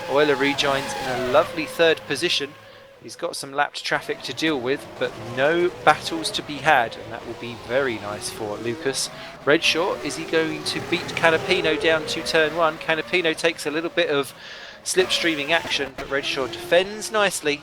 S1: Euler rejoins in a lovely 3rd position. He's got some lapped traffic to deal with, but no battles to be had, and that will be very nice for Lucas. Redshaw, is he going to beat Canapino down to turn 1? Canapino takes a little bit of slipstreaming action, but Redshaw defends nicely.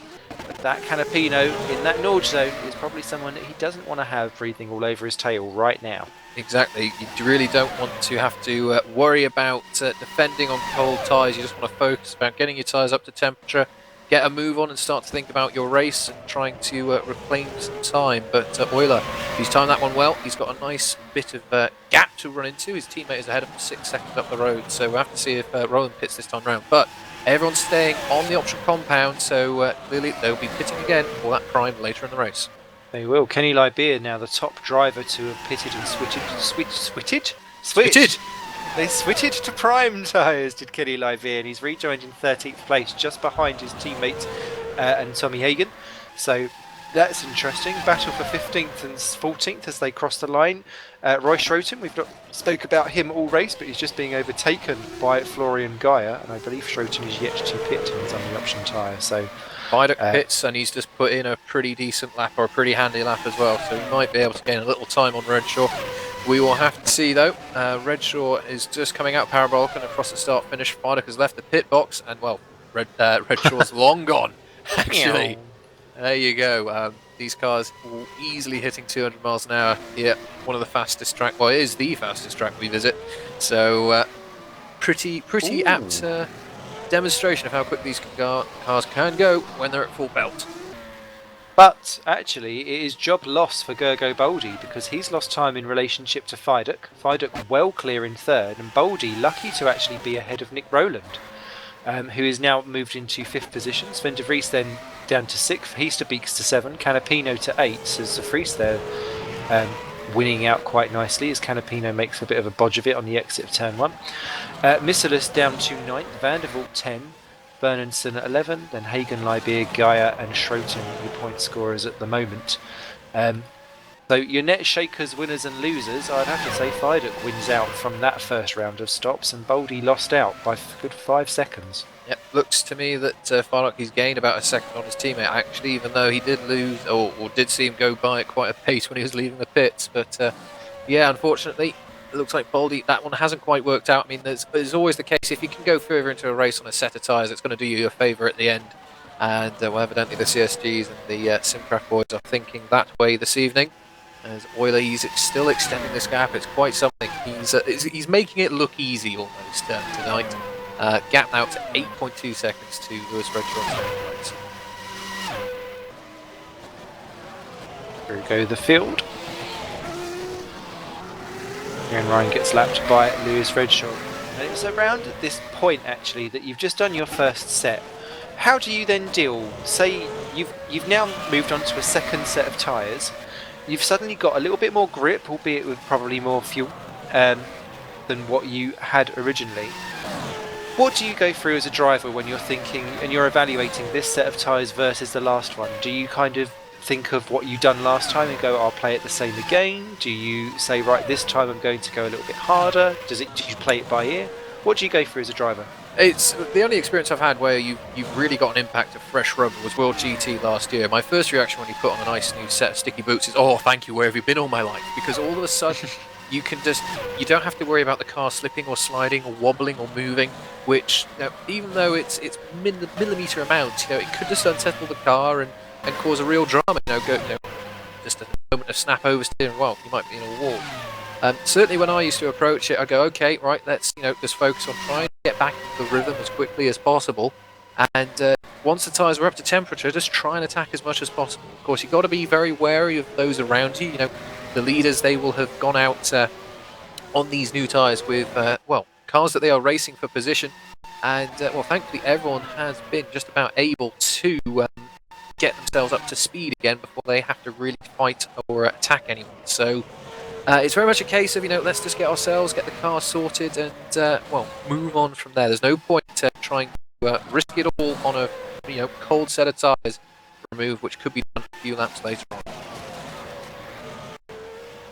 S1: But that Canapino in that Norge zone is probably someone that he doesn't want to have breathing all over his tail right now.
S2: Exactly. You really don't want to have to worry about defending on cold tyres. You just want to focus about getting your tyres up to temperature, get a move on and start to think about your race and trying to reclaim some time. But Euler, he's timed that one well. He's got a nice bit of gap to run into. His teammate is ahead of him 6 seconds up the road, so we'll have to see if Roland pits this time round. But everyone's staying on the option compound, so clearly they'll be pitting again for that prime later in the race.
S1: They will. Kenny Liberia now the top driver to have pitted and switched. They switched to prime tyres, did Kenny Liberia, and he's rejoined in 13th place, just behind his teammate and Tommy Hagen. So that's interesting. Battle for 15th and 14th as they cross the line. Roy Schroten, we've not spoke about him all race, but he's just being overtaken by Florian Geyer, and I believe Schroten is yet to pit and he's on the option tyre. So
S2: Viaduct pits, and he's just put in a pretty decent lap, or a pretty handy lap as well, so he might be able to gain a little time on Redshaw. We will have to see though. Redshaw is just coming out parabolic and across the start finish. Fardock has left the pit box, and well, Redshaw's long gone. Actually, there you go. These cars all easily hitting 200 miles an hour. Yeah, one of the fastest track. Well, it is the fastest track we visit. So pretty apt demonstration of how quick these cars can go when they're at full belt.
S1: But actually, it is job loss for Gergo Boldy because he's lost time in relationship to Fardock. Fardock well clear in third, and Boldy lucky to actually be ahead of Nick Rowland, who is now moved into 5th position. Sven de Vries then down to 6th, Heasterbeeks to 7, Canapino to 8. So de Vries there winning out quite nicely as Canapino makes a bit of a bodge of it on the exit of turn 1. Missilus down to 9th, Vandervoort 10. Bernardson at 11, then Hagen, Leibeer, Gaia and Schroten your point scorers at the moment. So your net shakers, winners and losers, I'd have to say Fardock wins out from that first round of stops and Boldy lost out by a good 5 seconds.
S2: Yep, looks to me that Fardock has gained about a second on his teammate actually, even though he did lose or did see him go by at quite a pace when he was leaving the pits. But yeah, unfortunately, it looks like Boldy, that one hasn't quite worked out. I mean, there's always the case, if you can go further into a race on a set of tyres, it's going to do you a favour at the end. And well, evidently the CSGs and the Simcraft boys are thinking that way this evening. As Euler, he's still extending this gap. It's quite something. He's making it look easy almost tonight. Gap now to 8.2 seconds to Lewis Redshaw.
S1: Here we go, the field. And Ryan gets lapped by Lewis Redshaw. And it's around this point actually that you've just done your first set. How do you then deal? Say you've now moved on to a second set of tyres. You've suddenly got a little bit more grip, albeit with probably more fuel than what you had originally. What do you go through as a driver when you're thinking and you're evaluating this set of tyres versus the last one? Do you kind of think of what you've done last time and go, I'll play it the same again? Do you say, right, this time I'm going to go a little bit harder? Do you play it by ear? What do you go through as a driver?
S2: It's the only experience I've had where you've really got an impact of fresh rubber was World GT last year. My first reaction when you put on a nice new set of sticky boots is, oh, thank you, where have you been all my life? Because all of a sudden you don't have to worry about the car slipping or sliding or wobbling or moving, which, you know, even though it's millimetre amount, you know, it could just unsettle the car and cause a real drama. Just a moment of snap oversteer, and well, you might be in a wall. Certainly when I used to approach it, I go, okay, right, let's just focus on trying to get back into the rhythm as quickly as possible. And once the tyres were up to temperature, just try and attack as much as possible. Of course, you've got to be very wary of those around you. You know, the leaders, they will have gone out on these new tyres with, cars that they are racing for position. And, thankfully everyone has been just about able to get themselves up to speed again before they have to really fight or attack anyone. So it's very much a case of, let's just get the car sorted and, move on from there. There's no point trying to risk it all on a, cold set of tyres for a move which could be done a few laps later on.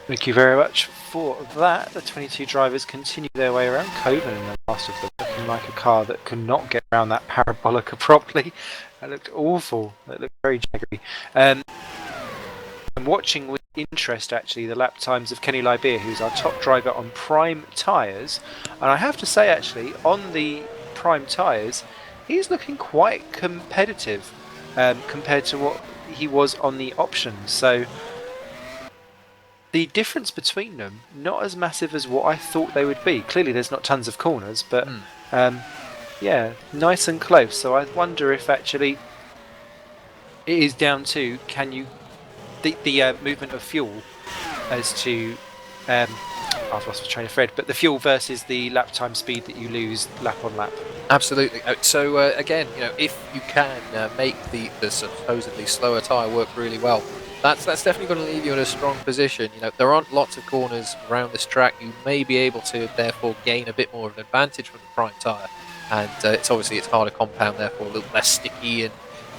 S1: Thank you very much for that. The 22 drivers continue their way around. Coven in the last of them, looking like a car that could not get around that parabolica properly. That looked awful. That looked very jaggery. I'm watching with interest actually the lap times of Kenny Leibeer, who's our top driver on prime tyres. And I have to say actually, on the prime tyres, he's looking quite competitive compared to what he was on the options. So the difference between them, not as massive as what I thought they would be. Clearly there's not tons of corners, but yeah, nice and close. So I wonder if actually it is down to the movement of fuel as to I've lost my train of thread, but the fuel versus the lap time speed that you lose lap on lap.
S2: Absolutely. So again, if you can make the supposedly slower tyre work really well, that's definitely going to leave you in a strong position. There aren't lots of corners around this track. You may be able to therefore gain a bit more of an advantage from the prime tyre, and it's harder compound, therefore a little less sticky, and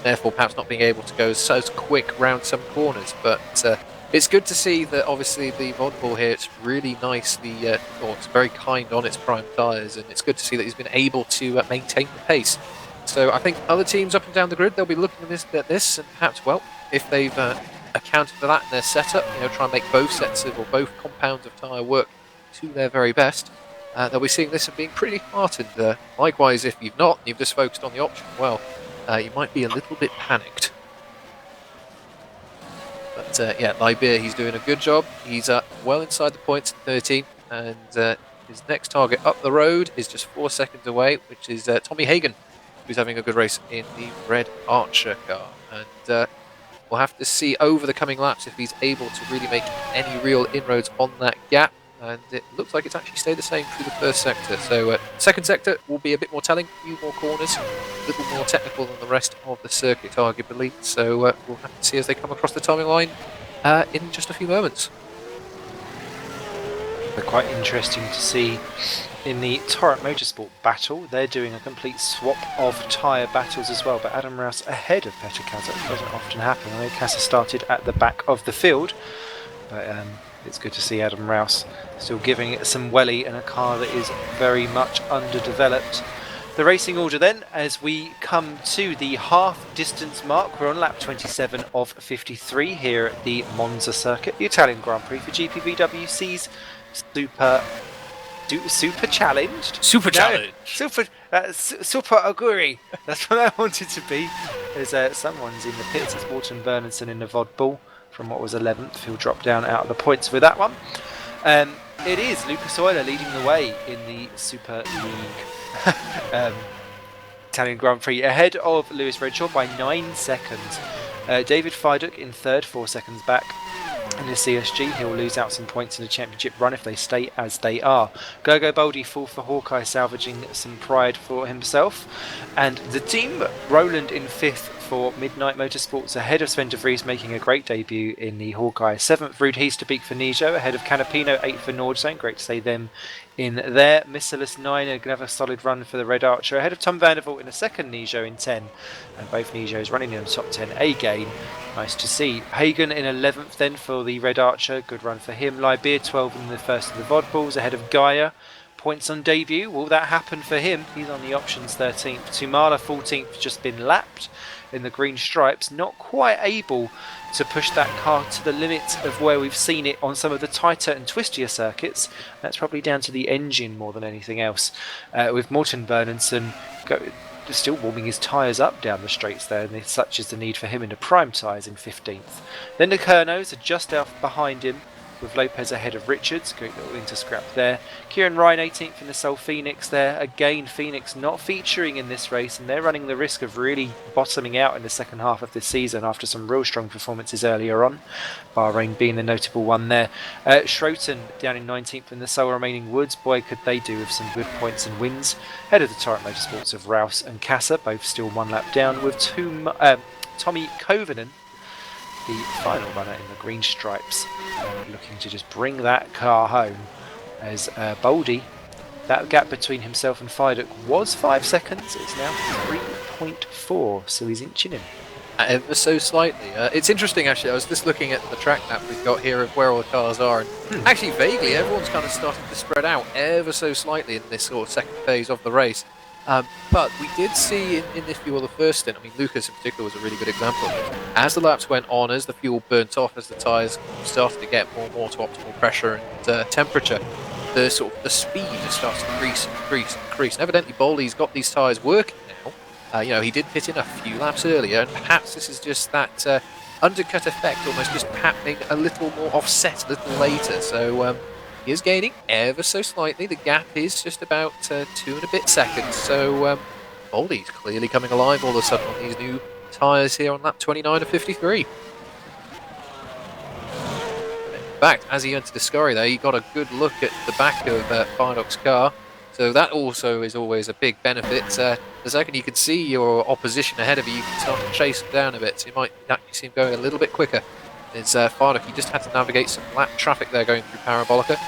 S2: therefore perhaps not being able to go so quick round some corners. But it's good to see that obviously the Modball here, it's really nicely, it's very kind on its prime tyres, and it's good to see that he's been able to maintain the pace. So I think other teams up and down the grid, they'll be looking at this and perhaps, if they've accounted for that in their setup, try and make both sets of, or both compounds of tyre work to their very best, they'll be seeing this and being pretty heartened. Likewise, if you've not, you've just focused on the option, well, you might be a little bit panicked. But yeah, Libeer, he's doing a good job. He's well inside the points at 13, and his next target up the road is just 4 seconds away, which is Tommy Hagen, who's having a good race in the Red Archer car. And we'll have to see over the coming laps if he's able to really make any real inroads on that gap. And it looks like it's actually stayed the same through the first sector. So second sector will be a bit more telling, a few more corners, a little more technical than the rest of the circuit, arguably. So we'll have to see as they come across the timing line in just a few moments.
S1: They're quite interesting to see in the Torrent Motorsport battle. They're doing a complete swap of tyre battles as well, but Adam Rouse ahead of Petr Kasa. It doesn't often happen. I know Kasa started at the back of the field, but it's good to see Adam Rouse still giving it some welly in a car that is very much underdeveloped. The racing order then, as we come to the half distance mark, we're on lap 27 of 53 here at the Monza circuit, the Italian Grand Prix for GPVWC's Super Challenged?
S2: Super Challenge!
S1: Super Auguri! That's what I wanted to be. There's someone's in the pits, it's Morten Bernardsen in the Vodbull from what was 11th. He'll drop down out of the points with that one. It is Lucas Euler leading the way in the Super League Italian Grand Prix ahead of Lewis Renshaw by 9 seconds. David Fiduk in third, 4 seconds back. In the CSG, he'll lose out some points in the championship run if they stay as they are. Gogo Baldi fourth for Hawkeye, salvaging some pride for himself. And the team, Roland in fifth for Midnight Motorsports, ahead of Sven de Vries, making a great debut in the Hawkeye. Seventh, Ruud Heesterbeek for Nijo, ahead of Canapino, eighth for Nordzone. Great to see them in there. Missilus 9, another solid run for the Red Archer, ahead of Tom Vandervoort in a second Nijo in 10. And both Nijos running in the top 10 again. Nice to see. Hagen in 11th then for the Red Archer, good run for him. Libeer 12 in the first of the Vodbulls, ahead of Gaia. Points on debut, will that happen for him? He's on the options 13th. Tumala 14th, just been lapped in the green stripes, not quite able to push that car to the limit of where we've seen it on some of the tighter and twistier circuits. That's probably down to the engine more than anything else. With Morten Bernardsen still warming his tyres up down the straights there, and such is the need for him into prime tyres in 15th. Then the Kernos are just out behind him, with Lopez ahead of Richards. Great little interscrap there. Kieran Ryan 18th in the Sol Phoenix there. Again, Phoenix not featuring in this race, and they're running the risk of really bottoming out in the second half of this season after some real strong performances earlier on. Bahrain being the notable one there. Schroten down in 19th in the Sol Remaining Woods. Boy, could they do with some good points and wins. Head of the Torrent Motorsports of Rouse and Kasa, both still one lap down, with Tommy Kovinen, the final runner in the green stripes, looking to just bring that car home, as Baldi, that gap between himself and Fiduk was 5 seconds, it's now 3.4, so he's inching him.
S2: Ever so slightly. It's interesting actually, I was just looking at the track map we've got here of where all the cars are, and actually vaguely everyone's kind of starting to spread out ever so slightly in this sort of second phase of the race. But we did see in this fuel the first stint, I mean Lucas in particular was a really good example of it. As the laps went on, as the fuel burnt off, as the tyres started to get more and more to optimal pressure and temperature, the speed just starts to increase. And evidently Baldi's got these tyres working now. He did pit in a few laps earlier, and perhaps this is just that undercut effect, almost just happening a little more offset a little later. So he is gaining ever so slightly. The gap is just about 2 and a bit seconds. So Baldi's clearly coming alive all of a sudden on these new tyres here on lap 29 of 53. In fact, as he entered the scurry there, he got a good look at the back of Fiduk's car. So that also is always a big benefit. The second you can see your opposition ahead of you, you can start to chase them down a bit. So you might actually see him going a little bit quicker. It's Fiduk, he just had to navigate some lap traffic there going through Parabolica.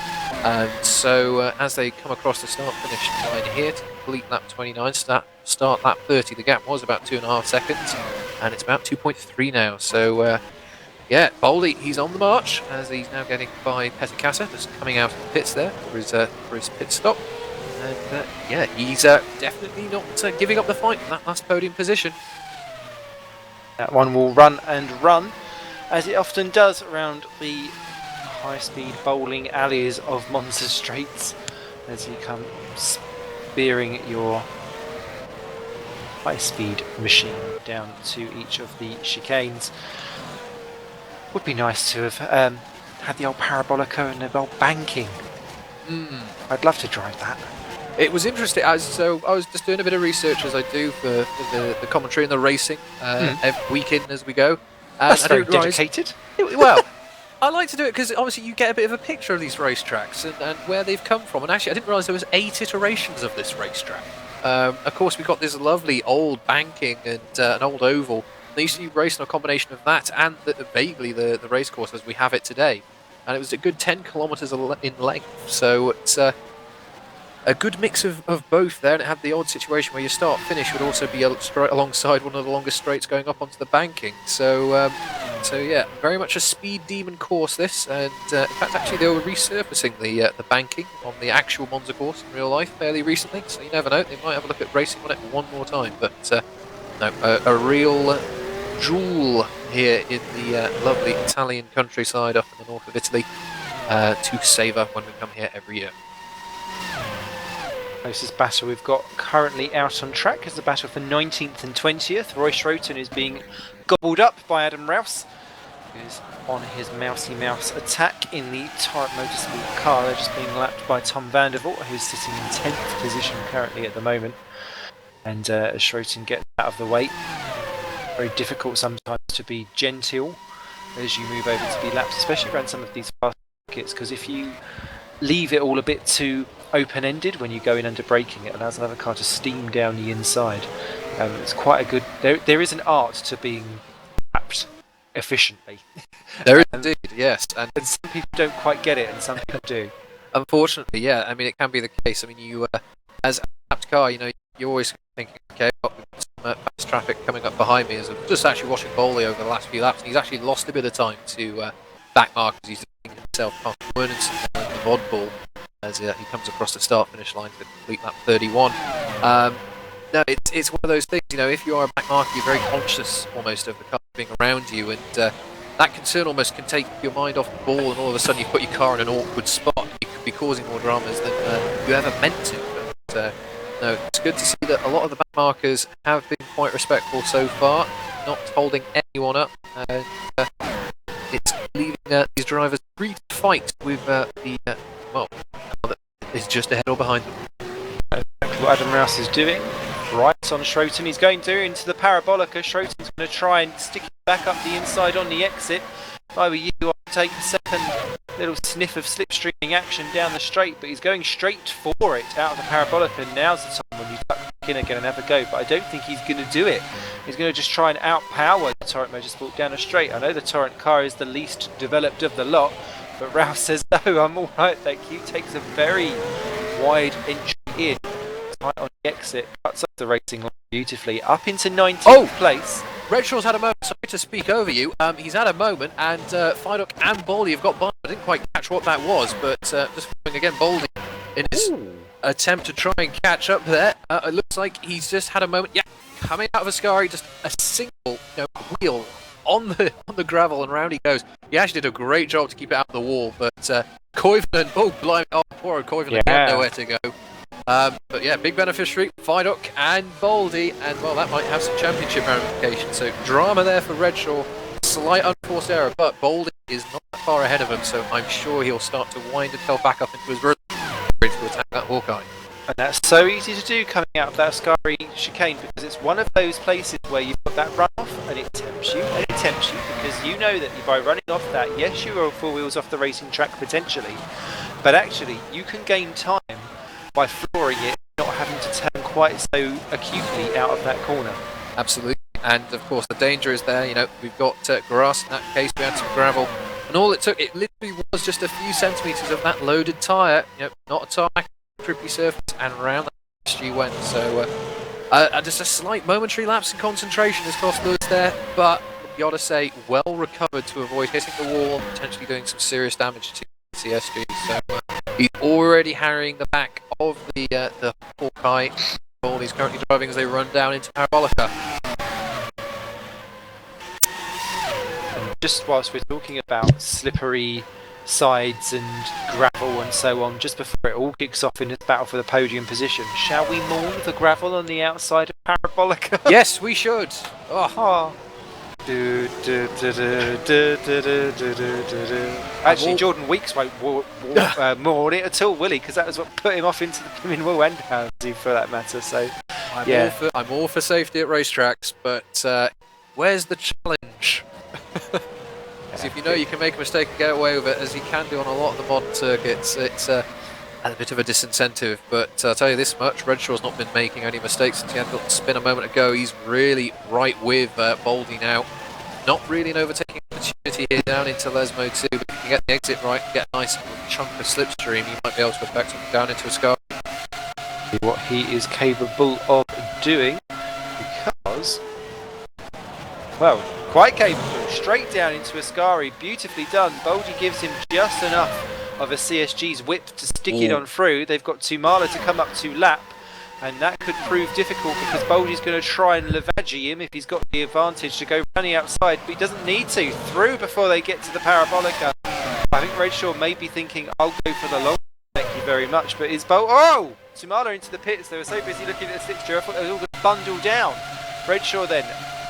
S2: And so as they come across the start-finish line here to complete lap 29, start lap 30, the gap was about 2.5 seconds, and it's about 2.3 now. So yeah, Baldi, he's on the march, as he's now getting by Petr Kasa, just coming out of the pits there for his pit stop. And yeah, he's definitely not giving up the fight for that last podium position.
S1: That one will run and run. as it often does around the high-speed bowling alleys of Monza Straights, as you come spearing your high-speed machine down to each of the chicanes. Would be nice to have had the old parabolica and the old banking. I'd love to drive that.
S2: It was interesting. So I was just doing a bit of research, as I do for the commentary and the racing every weekend as we go.
S1: That's very dedicated.
S2: Well, I like to do it because obviously you get a bit of a picture of these racetracks and where they've come from. And actually, I didn't realise there was 8 iterations of this racetrack. Of course, we've got this lovely old banking and an old oval. They used to be racing a combination of that and vaguely the race course as we have it today. And it was a good 10 kilometres in length. So it's a good mix of both there. And it had the odd situation where your start-finish would also be alongside one of the longest straights going up onto the banking. So yeah, very much a speed demon course this. And in fact, actually, they were resurfacing the banking on the actual Monza course in real life fairly recently. So you never know, they might have a look at racing on it one more time. But no, a real jewel here in the lovely Italian countryside up in the north of Italy to savour when we come here every year.
S1: Closest battle we've got currently out on track is the battle for 19th and 20th. Roy Schroten is being gobbled up by Adam Rouse, who's on his mousy mouse attack in the Torrent Motorsport car. They're just being lapped by Tom Vandervoort, who's sitting in 10th position currently at the moment. And as Schroten gets out of the way, very difficult sometimes to be genteel as you move over to be lapped, especially around some of these fast circuits, because if you leave it all a bit too open-ended when you go in under braking, it allows another car to steam down the inside. It's quite a good... There is an art to being lapped efficiently.
S2: There is indeed, yes.
S1: And some people don't quite get it, and some people do.
S2: Unfortunately, yeah. I mean, it can be the case. I mean, you as a lapped car, you know, you're always thinking, okay, I've got some fast traffic coming up behind me. As I'm just actually watching Bowley over the last few laps, and he's actually lost a bit of time to backmark as he's doing himself past Wernerson in the oddball as he comes across the start-finish line to complete lap 31. No, it's one of those things, you know, if you are a backmarker, you're very conscious almost of the car being around you, and that concern almost can take your mind off the ball, and all of a sudden you put your car in an awkward spot. You could be causing more dramas than you ever meant to. But no, it's good to see that a lot of the backmarkers have been quite respectful so far, not holding anyone up, and it's leaving these drivers free to fight with the well, that is just ahead or behind them.
S1: Exactly what Adam Rouse is doing. Right on Schroten, he's going to into the parabolica. Schroten's going to try and stick it back up the inside on the exit. If I were you, I'd take a second little sniff of slipstreaming action down the straight, but he's going straight for it out of the parabolica. Now's the time when you duck back in again and have a go, but I don't think he's going to do it. He's going to just try and outpower the Torrent Motorsport down a straight. I know the Torrent car is the least developed of the lot, but Rouse says, no, I'm alright, thank you. Takes a very wide entry in. Right on the exit, cuts up the racing line beautifully, up into 19th place.
S2: Redshaw's had a moment, sorry to speak over you. He's had a moment, and Fidok and Boldy have got by. I didn't quite catch what that was, but just following again, Boldy in his attempt to try and catch up there. It looks like he's just had a moment. Yeah, coming out of Ascari, just a single wheel on the gravel, and round he goes. He actually did a great job to keep it out of the wall, but Koivunen, poor old Koivunen, got nowhere to go. But yeah, big beneficiary, Fidok and Boldy, and well, that might have some championship ramifications. So drama there for Redshaw, slight unforced error, but Boldy is not that far ahead of him, so I'm sure he'll start to wind himself back up into his rhythm to attack that Hawkeye.
S1: And that's so easy to do coming out of that Ascari chicane, because it's one of those places where you've got that runoff and it tempts you, because you know that by running off that, yes, you are 4 wheels off the racing track potentially, but actually you can gain time by flooring it, not having to turn quite so acutely out of that corner.
S2: Absolutely, and of course the danger is there. You know, we've got grass in that case, we had some gravel, and all it took, it literally was just a few centimetres of that loaded tyre, you know, not a tarmac, trippy surface, and round that she went. So just a slight momentary lapse in concentration has cost Lewis there, but you got to say, well recovered to avoid hitting the wall and potentially doing some serious damage to CSG. So he's already harrying the back of the Hawkeye. He's currently driving as they run down into Parabolica.
S1: just whilst we're talking about slippery sides and gravel and so on, just before it all kicks off in this battle for the podium position, shall we mourn the gravel on the outside of Parabolica?
S2: Yes, we should.
S1: Oh. Actually, Jordan Weeks won't mourn it at all, will he? Because that was what put him off into the blooming wall, and Hounsey for that matter. So,
S2: I'm all for safety at racetracks, but where's the challenge? So if you know you can make a mistake and get away with it, as you can do on a lot of the modern circuits, it's a bit of a disincentive. But I'll tell you this much, Redshaw's not been making any mistakes since he had got the spin a moment ago. He's really right with Boldy now. Not really an overtaking opportunity here down into Lesmo 2, but if you can get the exit right and get a nice chunk of slipstream, you might be able to effect something down into a scar.
S1: What he is capable of doing, because, well, quite capable. Straight down into Ascari, beautifully done. Boldy gives him just enough of a CSG's whip to stick it on through. They've got Tumala to come up to lap, and that could prove difficult because Boldy's going to try and Lavaggi him if he's got the advantage to go running outside, but he doesn't need to. Through before they get to the Parabolica. I think Redshaw may be thinking, I'll go for the long. Thank you very much, but is Oh! Tumala into the pits. They were so busy looking at the slipstream, I thought they were all going to bundle down. Redshaw then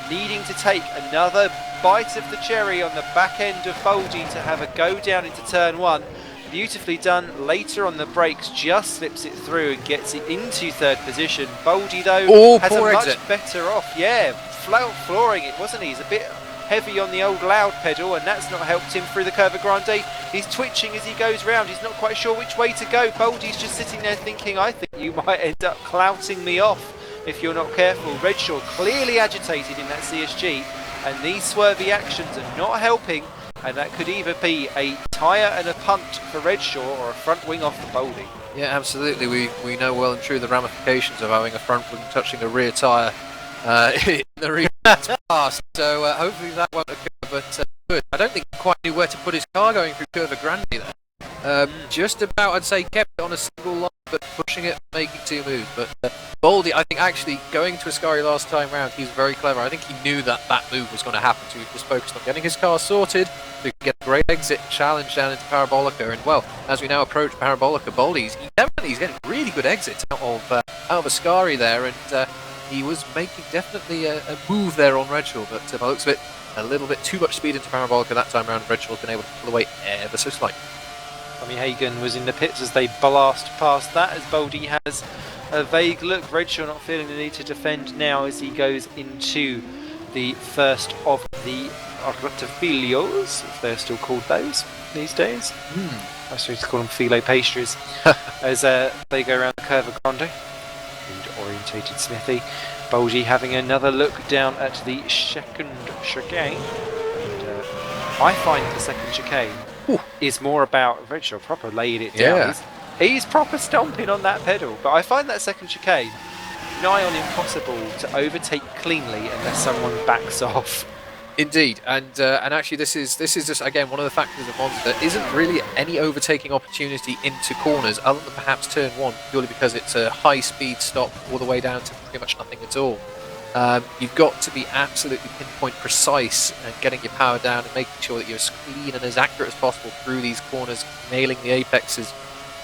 S1: needing to take another bite of the cherry on the back end of Boldy to have a go down into turn 1. Beautifully done. Later on the brakes, just slips it through and gets it into third position. Boldy though has a much better off. Yeah, flooring it, wasn't he? He's a bit heavy on the old loud pedal, and that's not helped him through the Curva Grande. He's twitching as he goes round. He's not quite sure which way to go. Boldy's just sitting there thinking, I think you might end up clouting me off if you're not careful. Redshaw clearly agitated in that CSG, and these swervy actions are not helping, and that could either be a tyre and a punt for Redshaw or a front wing off for Boldy.
S2: Yeah, absolutely. We know well and true the ramifications of having a front wing touching a rear tyre in the recent past, so hopefully that won't occur, but good. I don't think he quite knew where to put his car going through Curva Grande there. Just about, I'd say, kept it on a single line, but pushing it, making two moves. But Boldy, I think, actually going to Ascari last time round, he was very clever. I think he knew that that move was going to happen, so he just focused on getting his car sorted, so he could get a great exit challenge down into Parabolica. And well, as we now approach Parabolica, Boldy's he's getting really good exits out of Ascari there, and he was making definitely a move there on Redshaw, but by the looks of it, a little bit too much speed into Parabolica that time round. Redshaw's been able to pull away ever so slightly.
S1: Tommy Hagen was in the pits as they blast past that, as Boldy has a vague look. Redshaw not feeling the need to defend now as he goes into the first of the Artefilios, if they're still called those these days. I was supposed to call them phyllo pastries. As they go around the Curva Grande. Good orientated Smithy. Boldy having another look down at the second chicane. And I find the second chicane is more about Redshaw proper laying it down.
S2: Yeah.
S1: He's proper stomping on that pedal, but I find that second chicane nigh on impossible to overtake cleanly unless someone backs off.
S2: Indeed, and actually this is just again one of the factors of Monza. There isn't really any overtaking opportunity into corners other than perhaps turn 1, purely because it's a high speed stop all the way down to pretty much nothing at all. You've got to be absolutely pinpoint precise and getting your power down and making sure that you're as clean and as accurate as possible through these corners, nailing the apexes.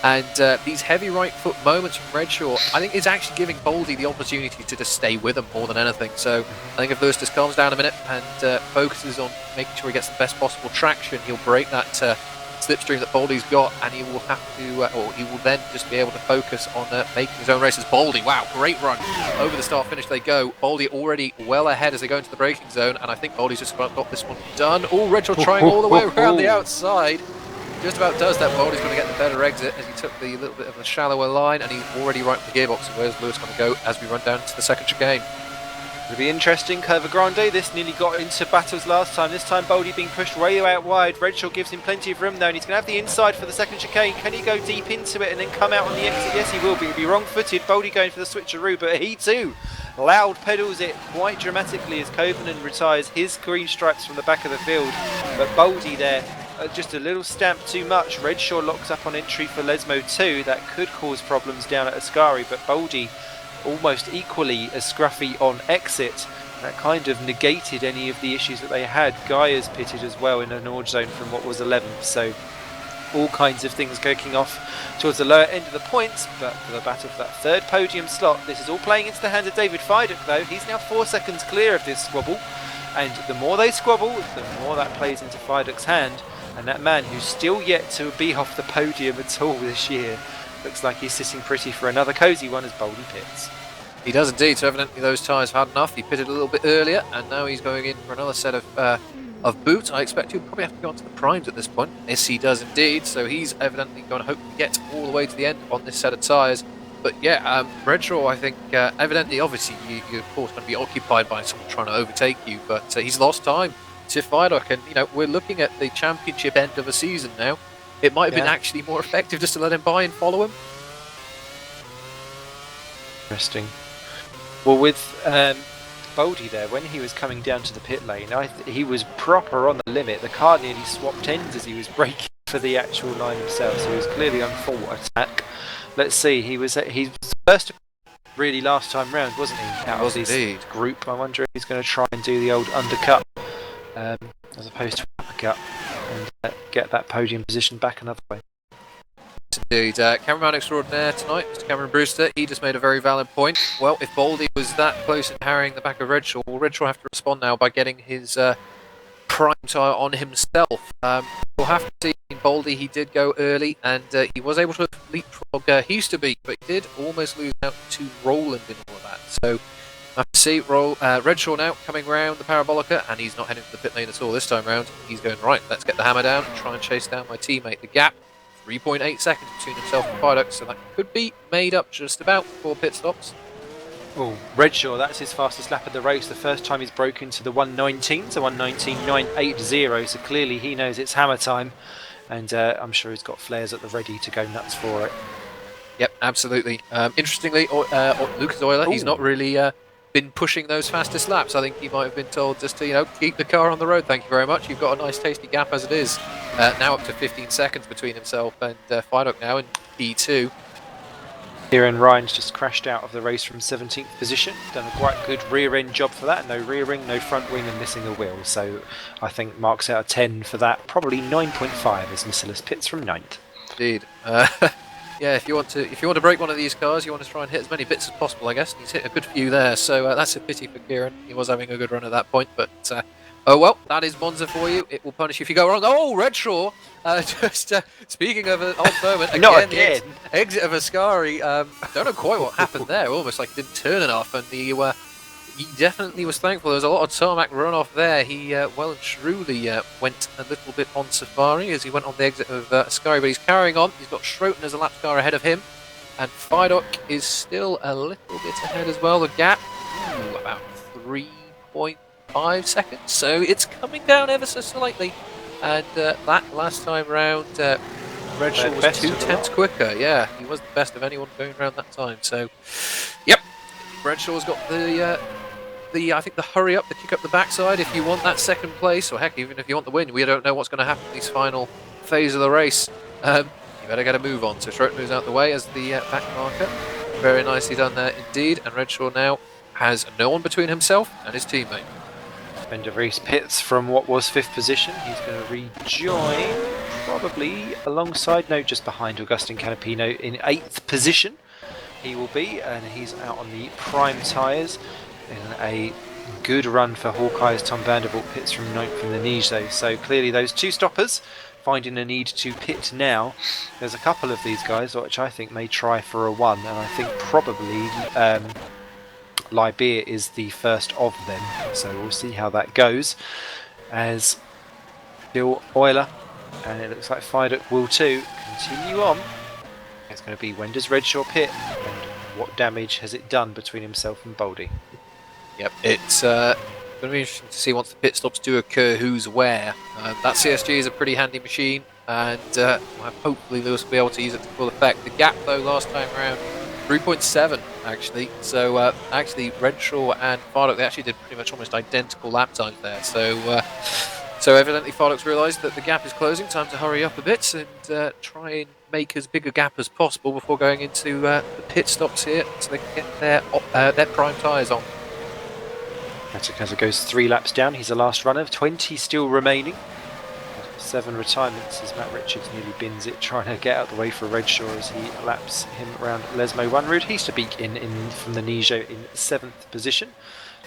S2: And these heavy right foot moments from Redshaw, I think, is actually giving Boldy the opportunity to just stay with him more than anything. So I think if Lewis just calms down a minute and focuses on making sure he gets the best possible traction, he'll break that slipstream that Boldy's got, and he will have to, or he will then just be able to focus on making his own races. Boldy, wow, great run. Over the start finish they go. Boldy already well ahead as they go into the braking zone, and I think Boldy's just about got this one done. Oh, Redshaw trying all the way around the outside. Just about does that. Boldy's going to get the better exit as he took the little bit of a shallower line, and he's already right for the gearbox. So where's Lewis going to go as we run down to the second chicane?
S1: It'll be interesting. Curva Grande, this nearly got into battles last time. This time Boldy being pushed way out wide. Redshaw gives him plenty of room though, and he's going to have the inside for the second chicane. Can he go deep into it and then come out on the exit? Yes, he will be. He'll be wrong-footed. Boldy going for the switcheroo, but he too loud pedals it quite dramatically as Covenant retires his green stripes from the back of the field. But Boldy there, just a little stamp too much. Redshaw locks up on entry for Lesmo 2. That could cause problems down at Ascari, but Boldy almost equally as scruffy on exit. That kind of negated any of the issues that they had. Guy has pitted as well in an orange zone from what was 11th, so all kinds of things kicking off towards the lower end of the points, but for the battle for that third podium slot, this is all playing into the hands of David Fiduk though. He's now 4 seconds clear of this squabble, and the more they squabble, the more that plays into Fiduk's hand, and that man who's still yet to be off the podium at all this year looks like he's sitting pretty for another cosy one as Boldy pits.
S2: He does indeed, so evidently those tyres have had enough. He pitted a little bit earlier, and now he's going in for another set of boots. I expect he'll probably have to go onto the primes at this point. Yes, he does indeed, so he's evidently going to hope to get all the way to the end on this set of tyres. But yeah, Redshaw, I think, evidently, obviously, you're of course going to be occupied by someone trying to overtake you, but he's lost time to Fiduk, and, you know, we're looking at the championship end of a season now. It might have been actually more effective just to let him by and follow him.
S1: Interesting. Well, with Boldy there, when he was coming down to the pit lane, he was proper on the limit. The car nearly swapped ends as he was braking for the actual line himself, so he was clearly on full attack. Let's see, he was first really last time round, wasn't he? Out of this group. I wonder if he's going to try and do the old undercut as opposed to uppercut and get that podium position back another way.
S2: Indeed. Cameraman extraordinaire tonight, Mr. Cameron Brewster, he just made a very valid point. Well, if Boldy was that close in harrying the back of Redshaw, will Redshaw have to respond now by getting his prime tyre on himself? We'll have to see. In Boldy, he did go early, and he was able to leapfrog he used to be, but he did almost lose out to Roland in all of that. So, I have to see Redshaw now coming round the Parabolica, and he's not heading for the pit lane at all this time round. He's going, right, let's get the hammer down and try and chase down my teammate. The gap, 3.8 seconds between himself and Fiduk, so that could be made up just about before pit stops.
S1: Oh, Redshaw, that's his fastest lap of the race. The first time he's broken to the 1:19, so 1:19.980, so clearly he knows it's hammer time, and I'm sure he's got flares at the ready to go nuts for it.
S2: Yep, absolutely. Interestingly, Lucas Euler, he's not really been pushing those fastest laps. I think he might have been told just to, you know, keep the car on the road, thank you very much. You've got a nice tasty gap as it is. Now up to 15 seconds between himself and Fiduk now in P2.
S1: Kieran Ryan's just crashed out of the race from 17th position. Done a quite good rear end job for that. No rear wing, no front wing, and missing a wheel. So I think marks out of 10 for that. Probably 9.5 as Missilis pits from 9th.
S2: Indeed. Yeah, if you want to break one of these cars, you want to try and hit as many bits as possible, I guess. He's hit a good few there, so that's a pity for Kieran. He was having a good run at that point, but oh well, that is Monza for you. It will punish you if you go wrong. Oh, Redshaw! Just speaking of an odd moment, again,
S1: not again.
S2: The exit of Ascari. Don't know quite what happened there. Almost like he didn't turn enough, and he definitely was thankful. There was a lot of tarmac runoff there. He well and truly went a little bit on safari as he went on the exit of Ascari, but he's carrying on. He's got Schroten as a lap car ahead of him, and Fiduk is still a little bit ahead as well. The gap, about 3.5 seconds, so it's coming down ever so slightly. And that last time round, Redshaw was 2/10 quicker. Yeah, he was the best of anyone going around that time. So, yep, Redshaw's got I think the hurry up, the kick up the backside if you want that second place, or heck, even if you want the win. We don't know what's going to happen in this final phase of the race. You better get a move on. So Schroet moves out the way as the back marker. Very nicely done there indeed. And Redshaw now has no one between himself and his teammate.
S1: Ben de Vries pits from what was 5th position. He's going to rejoin, probably alongside, no, just behind Augustin Canapino in 8th position. He will be, and he's out on the prime tyres in a good run for Hawkeye's Tom Vanderbilt. Pits from 9th from the Nige though, so clearly those two stoppers finding a need to pit now. There's a couple of these guys which I think may try for a 1, and I think probably Liberia is the first of them, so we'll see how that goes. As still Euler, and it looks like Fiduk will too, continue on. It's going to be, when does Redshaw pit, and what damage has it done between himself and Boldy?
S2: Yep, it's going to be interesting to see once the pit stops do occur who's where. That CSG is a pretty handy machine, and hopefully Lewis will be able to use it to full effect. The gap though last time around, 3.7 actually, so actually Redshaw and Fiduk, they actually did pretty much almost identical lap times there, so evidently Fiduk's realised that the gap is closing, time to hurry up a bit and try and make as big a gap as possible before going into the pit stops here so they can get their prime tyres on.
S1: Matakaza goes 3 laps down. He's the last runner. 20 still remaining. 7 retirements as Matt Richards nearly bins it, trying to get out of the way for Redshaw as he laps him around Lesmo 1 route. He's to beat in from the Nijo in 7th position.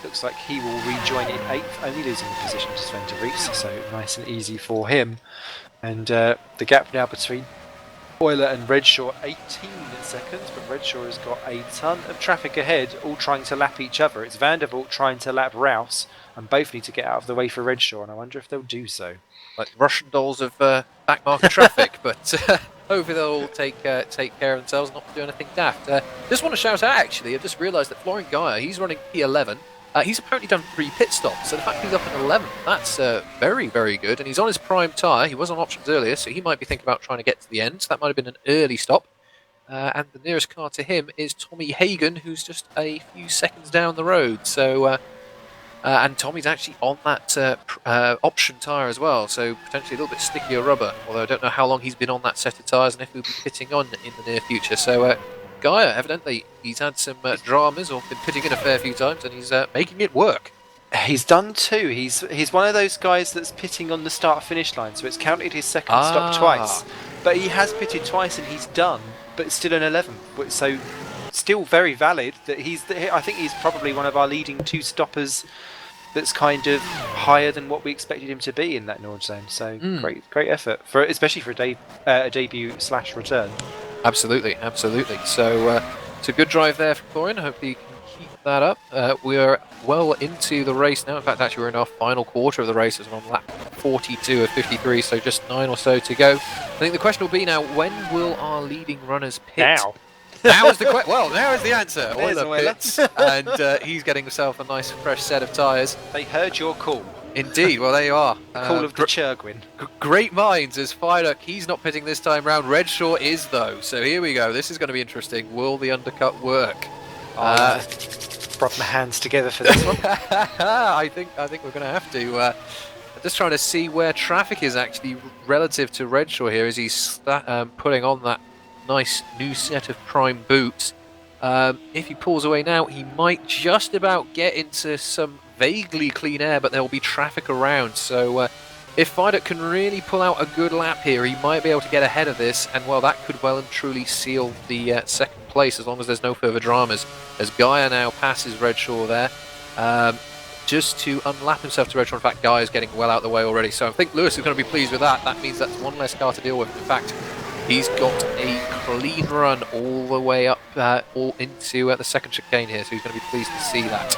S1: Looks like he will rejoin in 8th, only losing the position to Sven de Vries, so nice and easy for him. And the gap now between Euler and Redshaw, 18 seconds, but Redshaw has got a ton of traffic ahead, all trying to lap each other. It's Van der Vault trying to lap Rouse, and both need to get out of the way for Redshaw, and I wonder if they'll do so.
S2: Like Russian dolls of back market traffic, but hopefully they'll all take care of themselves and not do anything daft. Just want to shout out, actually, I've just realised that Florian Geyer, he's running P11. He's apparently done 3 pit stops, so the fact he's up in 11th, that's very, very good. And he's on his prime tyre. He was on options earlier, so he might be thinking about trying to get to the end. So that might have been an early stop. And the nearest car to him is Tommy Hagen, who's just a few seconds down the road. So, and Tommy's actually on that option tyre as well, so potentially a little bit stickier rubber. Although I don't know how long he's been on that set of tyres and if he'll be pitting on in the near future. So, Geyer, evidently, he's had some dramas or been pitting in a fair few times, and he's making it work.
S1: He's done 2. He's one of those guys that's pitting on the start-finish line, so it's counted his second stop twice. But he has pitted twice and he's done, but it's still an 11th. So still very valid. That I think he's probably one of our leading 2 stoppers that's kind of higher than what we expected him to be in that Nord zone. So great effort, especially for a debut/return.
S2: Absolutely. So it's a good drive there for Florian. Hopefully you can keep that up. We're well into the race now. In fact, actually we're in our final quarter of the race as we're on lap 42 of 53, so just 9 or so to go. I think the question will be now, when will our leading runners pit? Now is the question. Well, now is the answer. Euler pits, and he's getting himself a nice fresh set of tyres.
S1: They heard your call.
S2: Indeed, well there you are.
S1: The call of the Churgwin.
S2: Great minds as Fiduk, he's not pitting this time round. Redshaw is though, so here we go. This is going to be interesting. Will the undercut work?
S1: Brought my hands together for this one.
S2: I think we're going to have to. Just trying to see where traffic is actually relative to Redshaw here as he's putting on that nice new set of prime boots. If he pulls away now, he might just about get into some vaguely clean air, but there will be traffic around. So if Fiduk can really pull out a good lap here, he might be able to get ahead of this, and well, that could well and truly seal the second place as long as there's no further dramas. As Geyer now passes Redshaw there, just to unlap himself to Redshaw. In fact, Geyer's getting well out of the way already, so I think Lewis is going to be pleased with that. That means that's 1 less car to deal with. In fact, he's got a clean run all the way up all into the second chicane here, so he's going to be pleased to see that.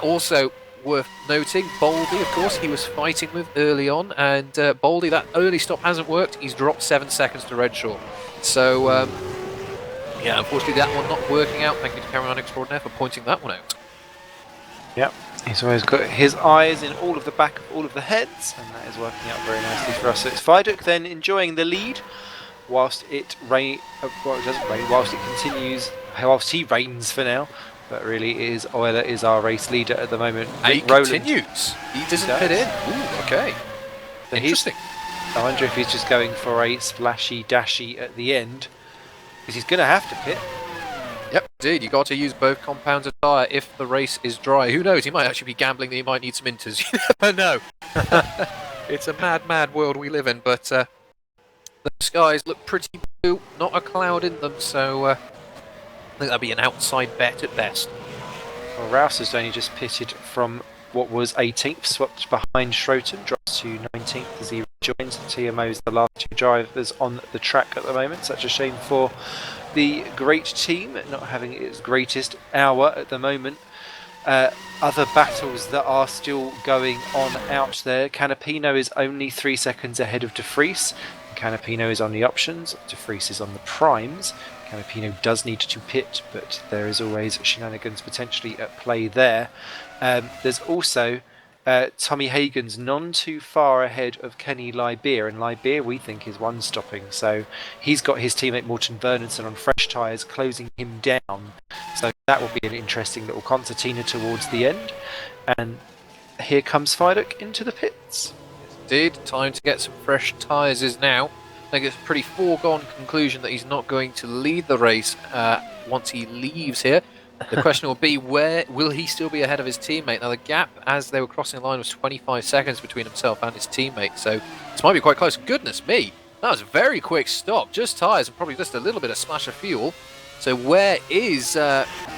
S2: Also worth noting, Boldy, of course, he was fighting with early on, and Boldy, that early stop hasn't worked. He's dropped 7 seconds to Redshaw. So, yeah, unfortunately that one not working out. Thank you to Cameron Extraordinaire for pointing that one out.
S1: Yep, he's always got his eyes in all of the back of all of the heads, and that is working out very nicely for us. So it's Fiduk then enjoying the lead, whilst it doesn't rain, whilst it continues, whilst he reigns for now. But really, Euler is our race leader at the moment.
S2: And he continues. He doesn't pit in. Ooh, okay.
S1: So
S2: interesting.
S1: I wonder if he's just going for a splashy dashy at the end, because he's going to have to pit.
S2: Yep, indeed. You got to use both compounds of tyre if the race is dry. Who knows? He might actually be gambling that he might need some inters. You never know. It's a mad, mad world we live in. But the skies look pretty blue. Not a cloud in them, so I think that'd be an outside bet at best.
S1: Well, Rouse has only just pitted from what was 18th, swapped behind Schroten, drops to 19th as he rejoins. TMO's the last 2 drivers on the track at the moment. Such a shame for the great team not having its greatest hour at the moment. Other battles that are still going on out there. Canapino is only 3 seconds ahead of De Vries. Canapino is on the options, De Vries is on the primes. Canapino does need to pit, but there is always shenanigans potentially at play there. There's also Tommy Hagen's none too far ahead of Kenny Libeer, and Libeer we think is one stopping, so he's got his teammate Morten Bernardson on fresh tyres closing him down, so that will be an interesting little concertina towards the end. And here comes Fiduk into the pits.
S2: Indeed, time to get some fresh tyres is now. I think it's a pretty foregone conclusion that he's not going to lead the race once he leaves here. The question will be, where will he still be ahead of his teammate? Now, the gap as they were crossing the line was 25 seconds between himself and his teammate, so this might be quite close. Goodness me, that was a very quick stop. Just tyres and probably just a little bit of splash of fuel. So where is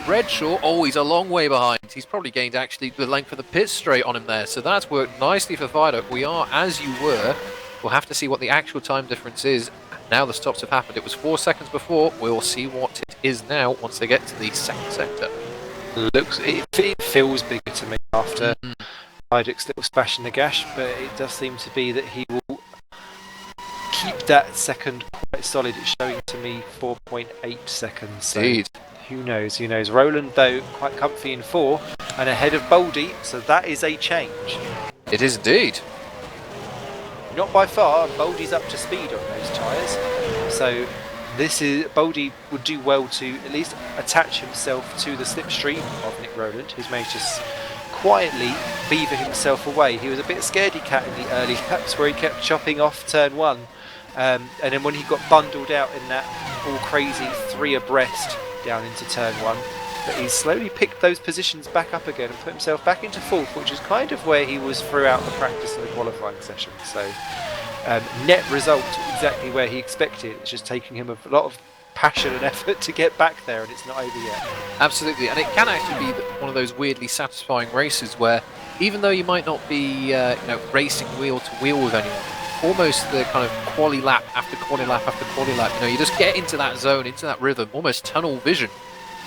S2: Redshaw? Oh, he's a long way behind. He's probably gained actually the length of the pit straight on him there, so that's worked nicely for Viaduct. We are as you were. We'll have to see what the actual time difference is. Now the stops have happened. It was 4 seconds before. We'll see what it is now once they get to the second sector.
S1: It feels bigger to me after Viaduct's little splash in the gash, but it does seem to be that he will keep that second quite solid. It's showing to me 4.8 seconds. So
S2: Indeed.
S1: who knows? Who knows? Roland, though, quite comfy in 4 and ahead of Boldy, so that is a change.
S2: It is indeed.
S1: Not by far. Boldy's up to speed on those tyres, so Boldy would do well to at least attach himself to the slipstream of Nick Rowland, who's managed to quietly beaver himself away. He was a bit scaredy cat in the early laps where he kept chopping off turn 1, and then when he got bundled out in that all crazy 3 abreast down into turn 1, but he's slowly picked those positions back up again and put himself back into 4th, which is kind of where he was throughout the practice and the qualifying session. So net result exactly where he expected. It's just taking him a lot of passion and effort to get back there, and it's not over yet.
S2: Absolutely, and it can actually be one of those weirdly satisfying races where even though you might not be racing wheel to wheel with anyone, almost the kind of quali lap after quali lap after quali lap, you just get into that zone, into that rhythm, almost tunnel vision.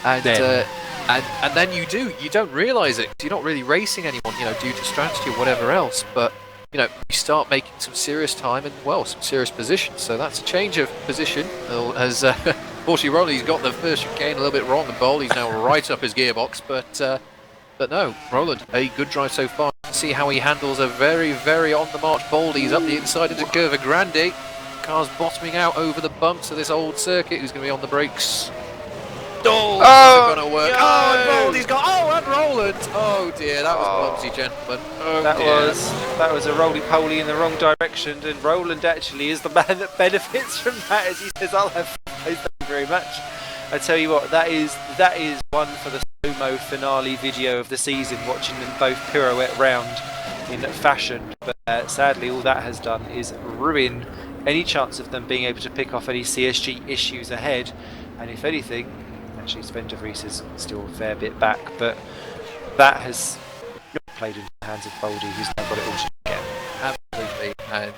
S2: And then you don't realise it, 'cause you're not really racing anyone, due to strategy or whatever else, but you start making some serious time and some serious positions. So that's a change of position. As unfortunately, Rowley's got the first chicane a little bit wrong, and Boldy's now right up his gearbox. But no, Rowland, a good drive so far. See how he handles a very, very on the march Boldy. He's up the inside into Curva Grande. Car's bottoming out over the bumps of this old circuit. Who's going to be on the brakes? Oh, that's going to work. Oh, and Boldy's got. Oh, and Rowland. Oh dear, that was clumsy, gentlemen. Oh,
S1: that was a roly-poly in the wrong direction, and Rowland actually is the man that benefits from that, as he says, "I'll have thank you very much." I tell you what, that is one for the slow-mo finale video of the season, watching them both pirouette round in fashion. But sadly, all that has done is ruin any chance of them being able to pick off any CSG issues ahead. And if anything, actually Sven de Vries is still a fair bit back, but that has not played into the hands of Boldy, who's now got it all together.
S2: Absolutely, and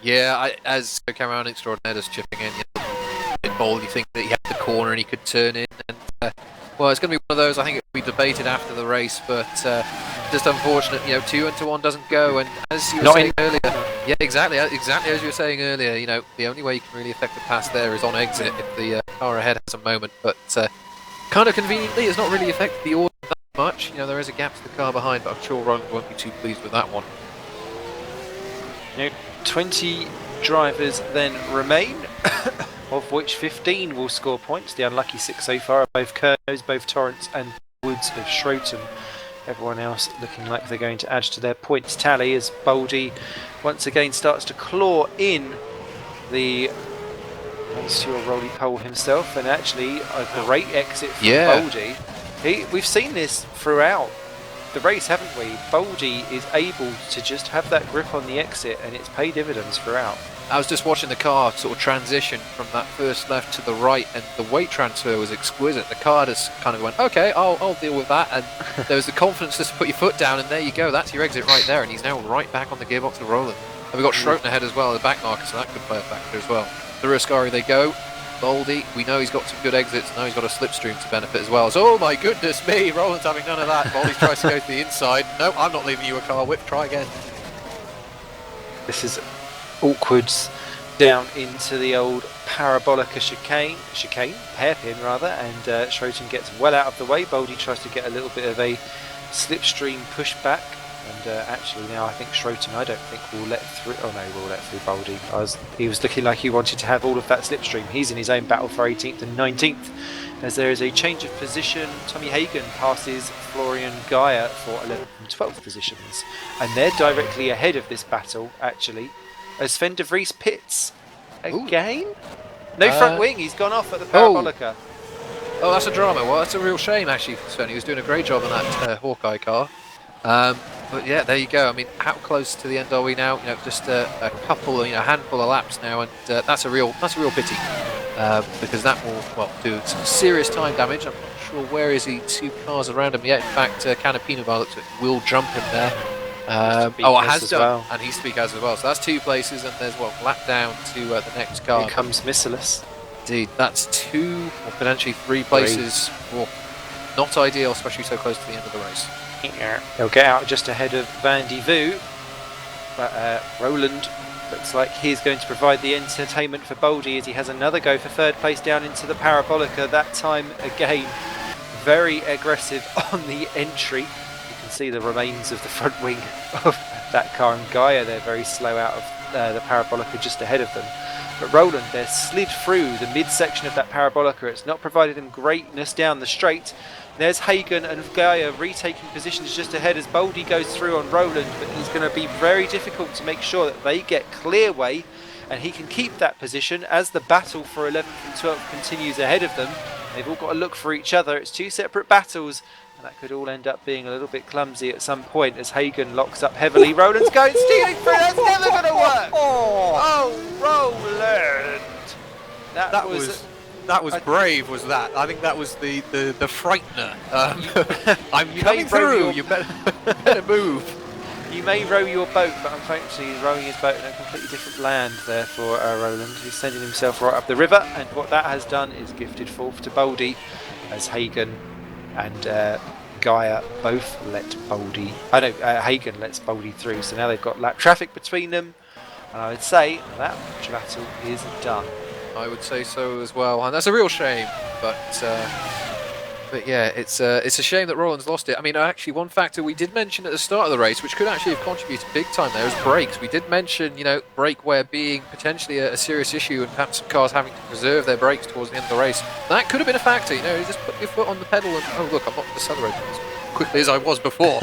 S2: yeah, as Cameron Extraordinaire is chipping in, Boldy think that he had the corner and he could turn in, and well, it's going to be one of those. I think it will be debated after the race, but just unfortunate, 2 into 1 doesn't go, and as you were saying earlier, yeah, exactly as you were saying earlier, the only way you can really affect the pass there is on exit if the car ahead has a moment, but kind of conveniently, it's not really affected the order that much. There is a gap to the car behind, but I'm sure Roland won't be too pleased with that one.
S1: 20 drivers then remain, of which 15 will score points. The unlucky 6 so far are both Kernos, both Torrance and Woods of Schroeton. Everyone else looking like they're going to add to their points tally as Boldy once again starts to claw in the Monsieur Roly-Pole himself, and actually a great exit from Boldy. We've seen this throughout the race, haven't we? Boldy is able to just have that grip on the exit, and it's paid dividends throughout.
S2: I was just watching the car sort of transition from that first left to the right, and the weight transfer was exquisite. The car just kind of went, okay, I'll deal with that, and there was the confidence just to put your foot down, and there you go, that's your exit right there, and he's now right back on the gearbox of Roland. And we've got Schroeton ahead as well, the back marker, so that could play a factor as well. The Ruscari they go. Boldy, we know he's got some good exits, now he's got a slipstream to benefit as well. So, oh my goodness me, Roland's having none of that. Boldy tries to go to the inside. No, I'm not leaving you a car whip, try again.
S1: This is awkward down into the old parabolica hairpin rather, and Schroeton gets well out of the way. Boldy tries to get a little bit of a slipstream pushback, and actually now I think Schroeton, I don't think will let through. Oh no, he will let through Boldy. He was looking like he wanted to have all of that slipstream. He's in his own battle for 18th and 19th. As there is a change of position, Tommy Hagen passes Florian Geyer for 11th and 12th positions, and they're directly ahead of this battle actually. As Sven de Vries pits again. No front wing, he's gone off at the parabolica.
S2: Oh, that's a drama. Well, that's a real shame, actually. Sven, he was doing a great job on that Hawkeye car. But yeah, there you go. I mean, how close to the end are we now? You know, just a couple, a handful of laps now, and that's a real pity because that will do some serious time damage. I'm not sure where is he. 2 cars around him yet. In fact, Canapino by looks like will jump him there. It has done, well. And he's speak as well. So that's 2 places, and there's lap down to the next car.
S1: Here comes Missilus.
S2: Indeed, that's 2 or potentially 3 places. Well, not ideal, especially so close to the end of the race.
S1: He'll get out just ahead of Vandy Vu, but Roland looks like he's going to provide the entertainment for Boldy as he has another go for 3rd place down into the Parabolica. That time again, very aggressive on the entry. You can see the remains of the front wing of that car, and Gaia, they're very slow out of the Parabolica just ahead of them. But Roland, they're slid through the midsection of that Parabolica. It's not provided him greatness down the straight. There's Hagen and Gaia retaking positions just ahead as Boldy goes through on Roland, but he's going to be very difficult to make sure that they get clear way and he can keep that position as the battle for 11th and 12th continues ahead of them. They've all got to look for each other. It's 2 separate battles, and that could all end up being a little bit clumsy at some point as Hagen locks up heavily. Roland's going stealing through. That's never going to work. Oh, Roland!
S2: That was brave, was that? I think that was the frightener. I'm coming through, you better move.
S1: You may row your boat, but unfortunately he's rowing his boat in a completely different land there for Roland. He's sending himself right up the river, and what that has done is gifted 4th to Boldy as Hagen and Gaia both let Boldy... Hagen lets Boldy through, so now they've got lap traffic between them, and I would say that battle is done.
S2: I would say so as well, and that's a real shame. But yeah, it's a shame that Roland's lost it. I mean, actually, one factor we did mention at the start of the race, which could actually have contributed big time there, is brakes. We did mention, brake wear being potentially a serious issue, and perhaps some cars having to preserve their brakes towards the end of the race. That could have been a factor. You just put your foot on the pedal, and oh look, I'm not decelerating as quickly as I was before.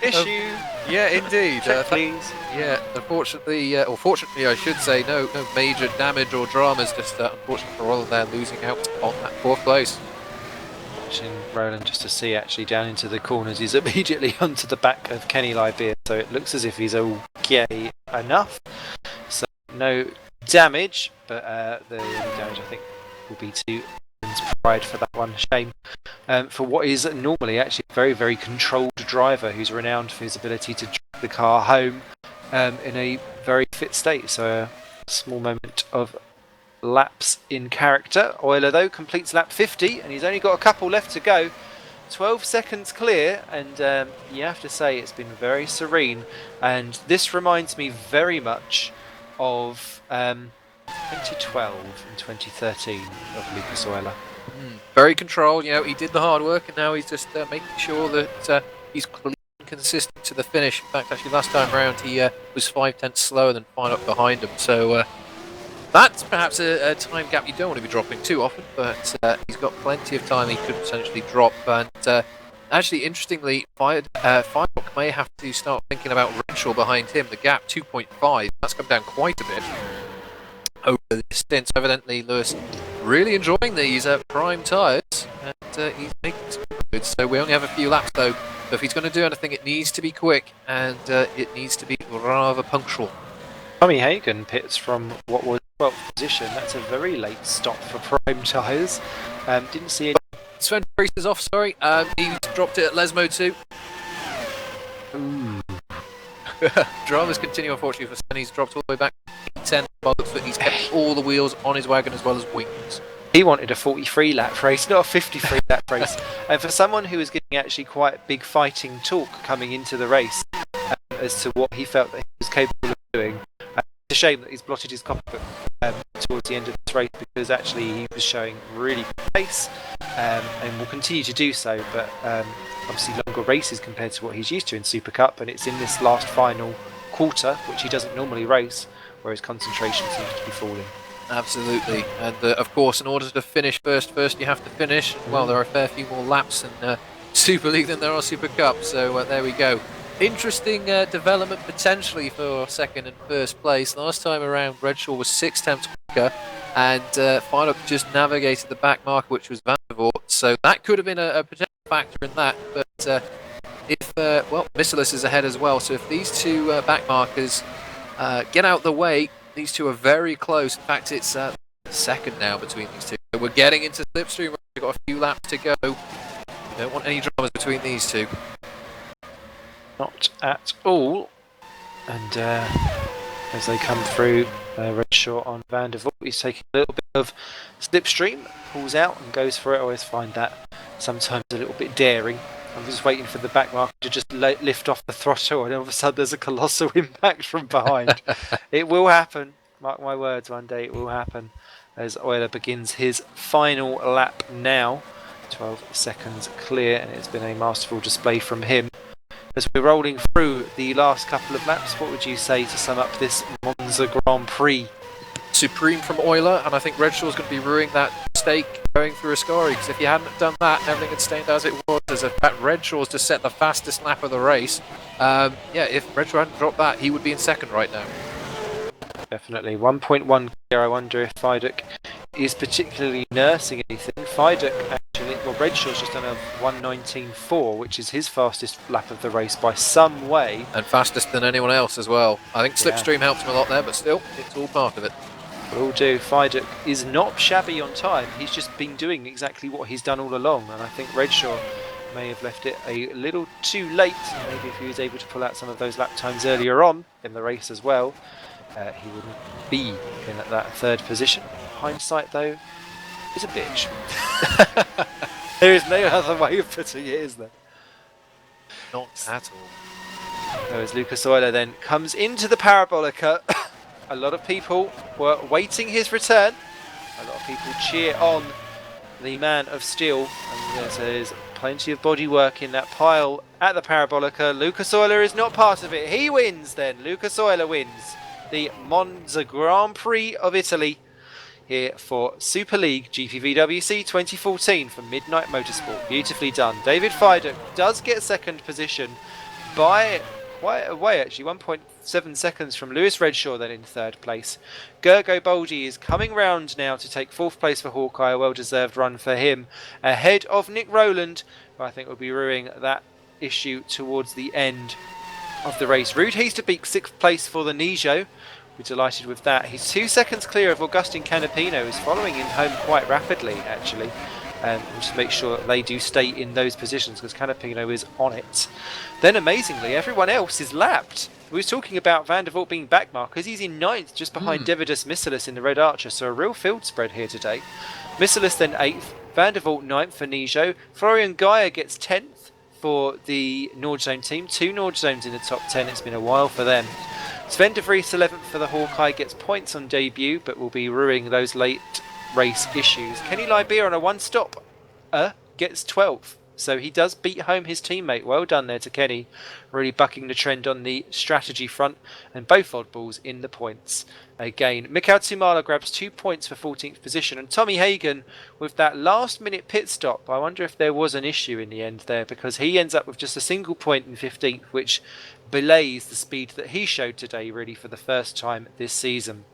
S1: Issue.
S2: Yeah, indeed.
S1: Please.
S2: Yeah, unfortunately, or fortunately I should say, no major damage or dramas, just unfortunately for Roland there losing out on that 4th place.
S1: Watching Roland just to see actually down into the corners, he's immediately onto the back of Kenny Lybeer, so it looks as if he's okay enough. So no damage, but the only damage I think will be to pride for that one. Shame for what is normally actually a very, very controlled driver who's renowned for his ability to drive the car home in a very fit state. So a small moment of lapse in character. Euler though completes lap 50 and he's only got a couple left to go. 12 seconds clear, and you have to say it's been very serene, and this reminds me very much of 2012 and 2013 of Lucas Euler.
S2: Very controlled, he did the hard work, and now he's just making sure that he's clean and consistent to the finish. In fact, actually last time round he was 5/10 slower than fine up behind him, so that's perhaps a time gap you don't want to be dropping too often, but he's got plenty of time he could potentially drop. And actually, interestingly, Firelock may have to start thinking about Renshaw behind him. The gap 2.5, that's come down quite a bit over the distance. Evidently, Lewis really enjoying these prime tyres, and he's making some good. So we only have a few laps though, so if he's going to do anything, it needs to be quick, and it needs to be rather punctual.
S1: Tommy Hagen pits from what was 12th position. That's a very late stop for prime tyres. Didn't see any.
S2: Sven Priest is off, sorry. He dropped it at Lesmo too. Dramas continue, unfortunately, for Sven. He's dropped all the way back to 10. But looks like he's kept all the wheels on his wagon as well as wings.
S1: He wanted a 43 lap race, not a 53 lap race. And for someone who was getting actually quite big fighting talk coming into the race as to what he felt that he was capable of doing, it's a shame that he's blotted his copybook towards the end of this race, because actually he was showing really good pace and will continue to do so, but obviously longer races compared to what he's used to in Super Cup, and it's in this last final quarter which he doesn't normally race where his concentration seems to be falling.
S2: Absolutely, and of course in order to finish first you have to finish. Well, there are a fair few more laps in Super League than there are Super Cup, so there we go. Interesting development potentially for second and first place. Last time around, Redshaw was 6 tenths quicker. and Fylok just navigated the back marker, which was Van der Voort. So that could have been a potential factor in that. But if well, Missilis is ahead as well. So if these two back markers get out the way, these two are very close. In fact, it's second now between these two. So we're getting into slipstream. We've got a few laps to go. We don't want any dramas between these two.
S1: Not at all. And as they come through, Redshaw on Van der Voort, he's taking a little bit of slipstream, pulls out and goes for it. I always find that sometimes a little bit daring. I'm just waiting for the back marker to just lift off the throttle, and all of a sudden there's a colossal impact from behind. It will happen. Mark my words, one day it will happen. As Euler begins his final lap now. 12 seconds clear, and it's been a masterful display from him. As we're rolling through the last couple of laps, what would you say to sum up this Monza Grand Prix?
S2: Supreme from Euler, and I think Redshaw's going to be ruining that mistake going through Ascari, because if he hadn't done that, everything had stayed as it was. As in fact, Redshaw's just set the fastest lap of the race. Yeah, if Redshaw hadn't dropped that, he would be in second right now.
S1: Definitely. 1.1 clear. I wonder if Fyduk is particularly nursing anything. Fyduk actually, well, Redshaw's just done a 1:19.4, which is his fastest lap of the race by some way.
S2: And fastest than anyone else as well. I think Slipstream helps him a lot there, but still, it's all part of it.
S1: Will do. Fyduk is not shabby on time. He's just been doing exactly what he's done all along, and I think Redshaw may have left it a little too late. Maybe if he was able to pull out some of those lap times earlier on in the race as well, he wouldn't be in at that third position. Hindsight, though, is a bitch. There is no other way of putting it, is there?
S2: Not at all.
S1: So as Lucas Euler then comes into the Parabolica, a lot of people were waiting his return. A lot of people cheer on the man of steel, and there's plenty of body work in that pile at the Parabolica. Lucas Euler is not part of it. He wins then. Lucas Euler wins the Monza Grand Prix of Italy here for Super League GPVWC 2014 for Midnight Motorsport. Beautifully done. David Fyduk does get second position by quite a way, actually, 1.7 seconds from Lewis Redshaw then in third place. Gergo Boldi is coming round now to take fourth place for Hawkeye, a well-deserved run for him, ahead of Nick Rowland, who I think will be ruining that issue towards the end of the race. Ruud Heasterbeek sixth place for the Nijo. We're delighted with that. He's 2 seconds clear of Augustin Canapino, who's following him home quite rapidly, actually. And we'll just make sure that they do stay in those positions, because Canapino is on it. Then, amazingly, everyone else is lapped. We were talking about Van der Voort being back markers. He's in ninth, just behind Davidus Missilis in the Red Archer, so a real field spread here today. Missilis then 8th, Van der Voort 9th for Nijo. Florian Geyer gets 10th for the Nordzone team. 2 Nordzones in the top 10. It's been a while for them. Sven de Vries 11th for the Hawkeye, gets points on debut, but will be ruining those late race issues. Kenny Libera on a one-stop gets 12th, so he does beat home his teammate. Well done there to Kenny, really bucking the trend on the strategy front, and both oddballs in the points again. Mikael Tsumala grabs 2 points for 14th position, and Tommy Hagen with that last-minute pit stop. I wonder if there was an issue in the end there, because he ends up with just a single point in 15th, which belays the speed that he showed today, really, for the first time this season.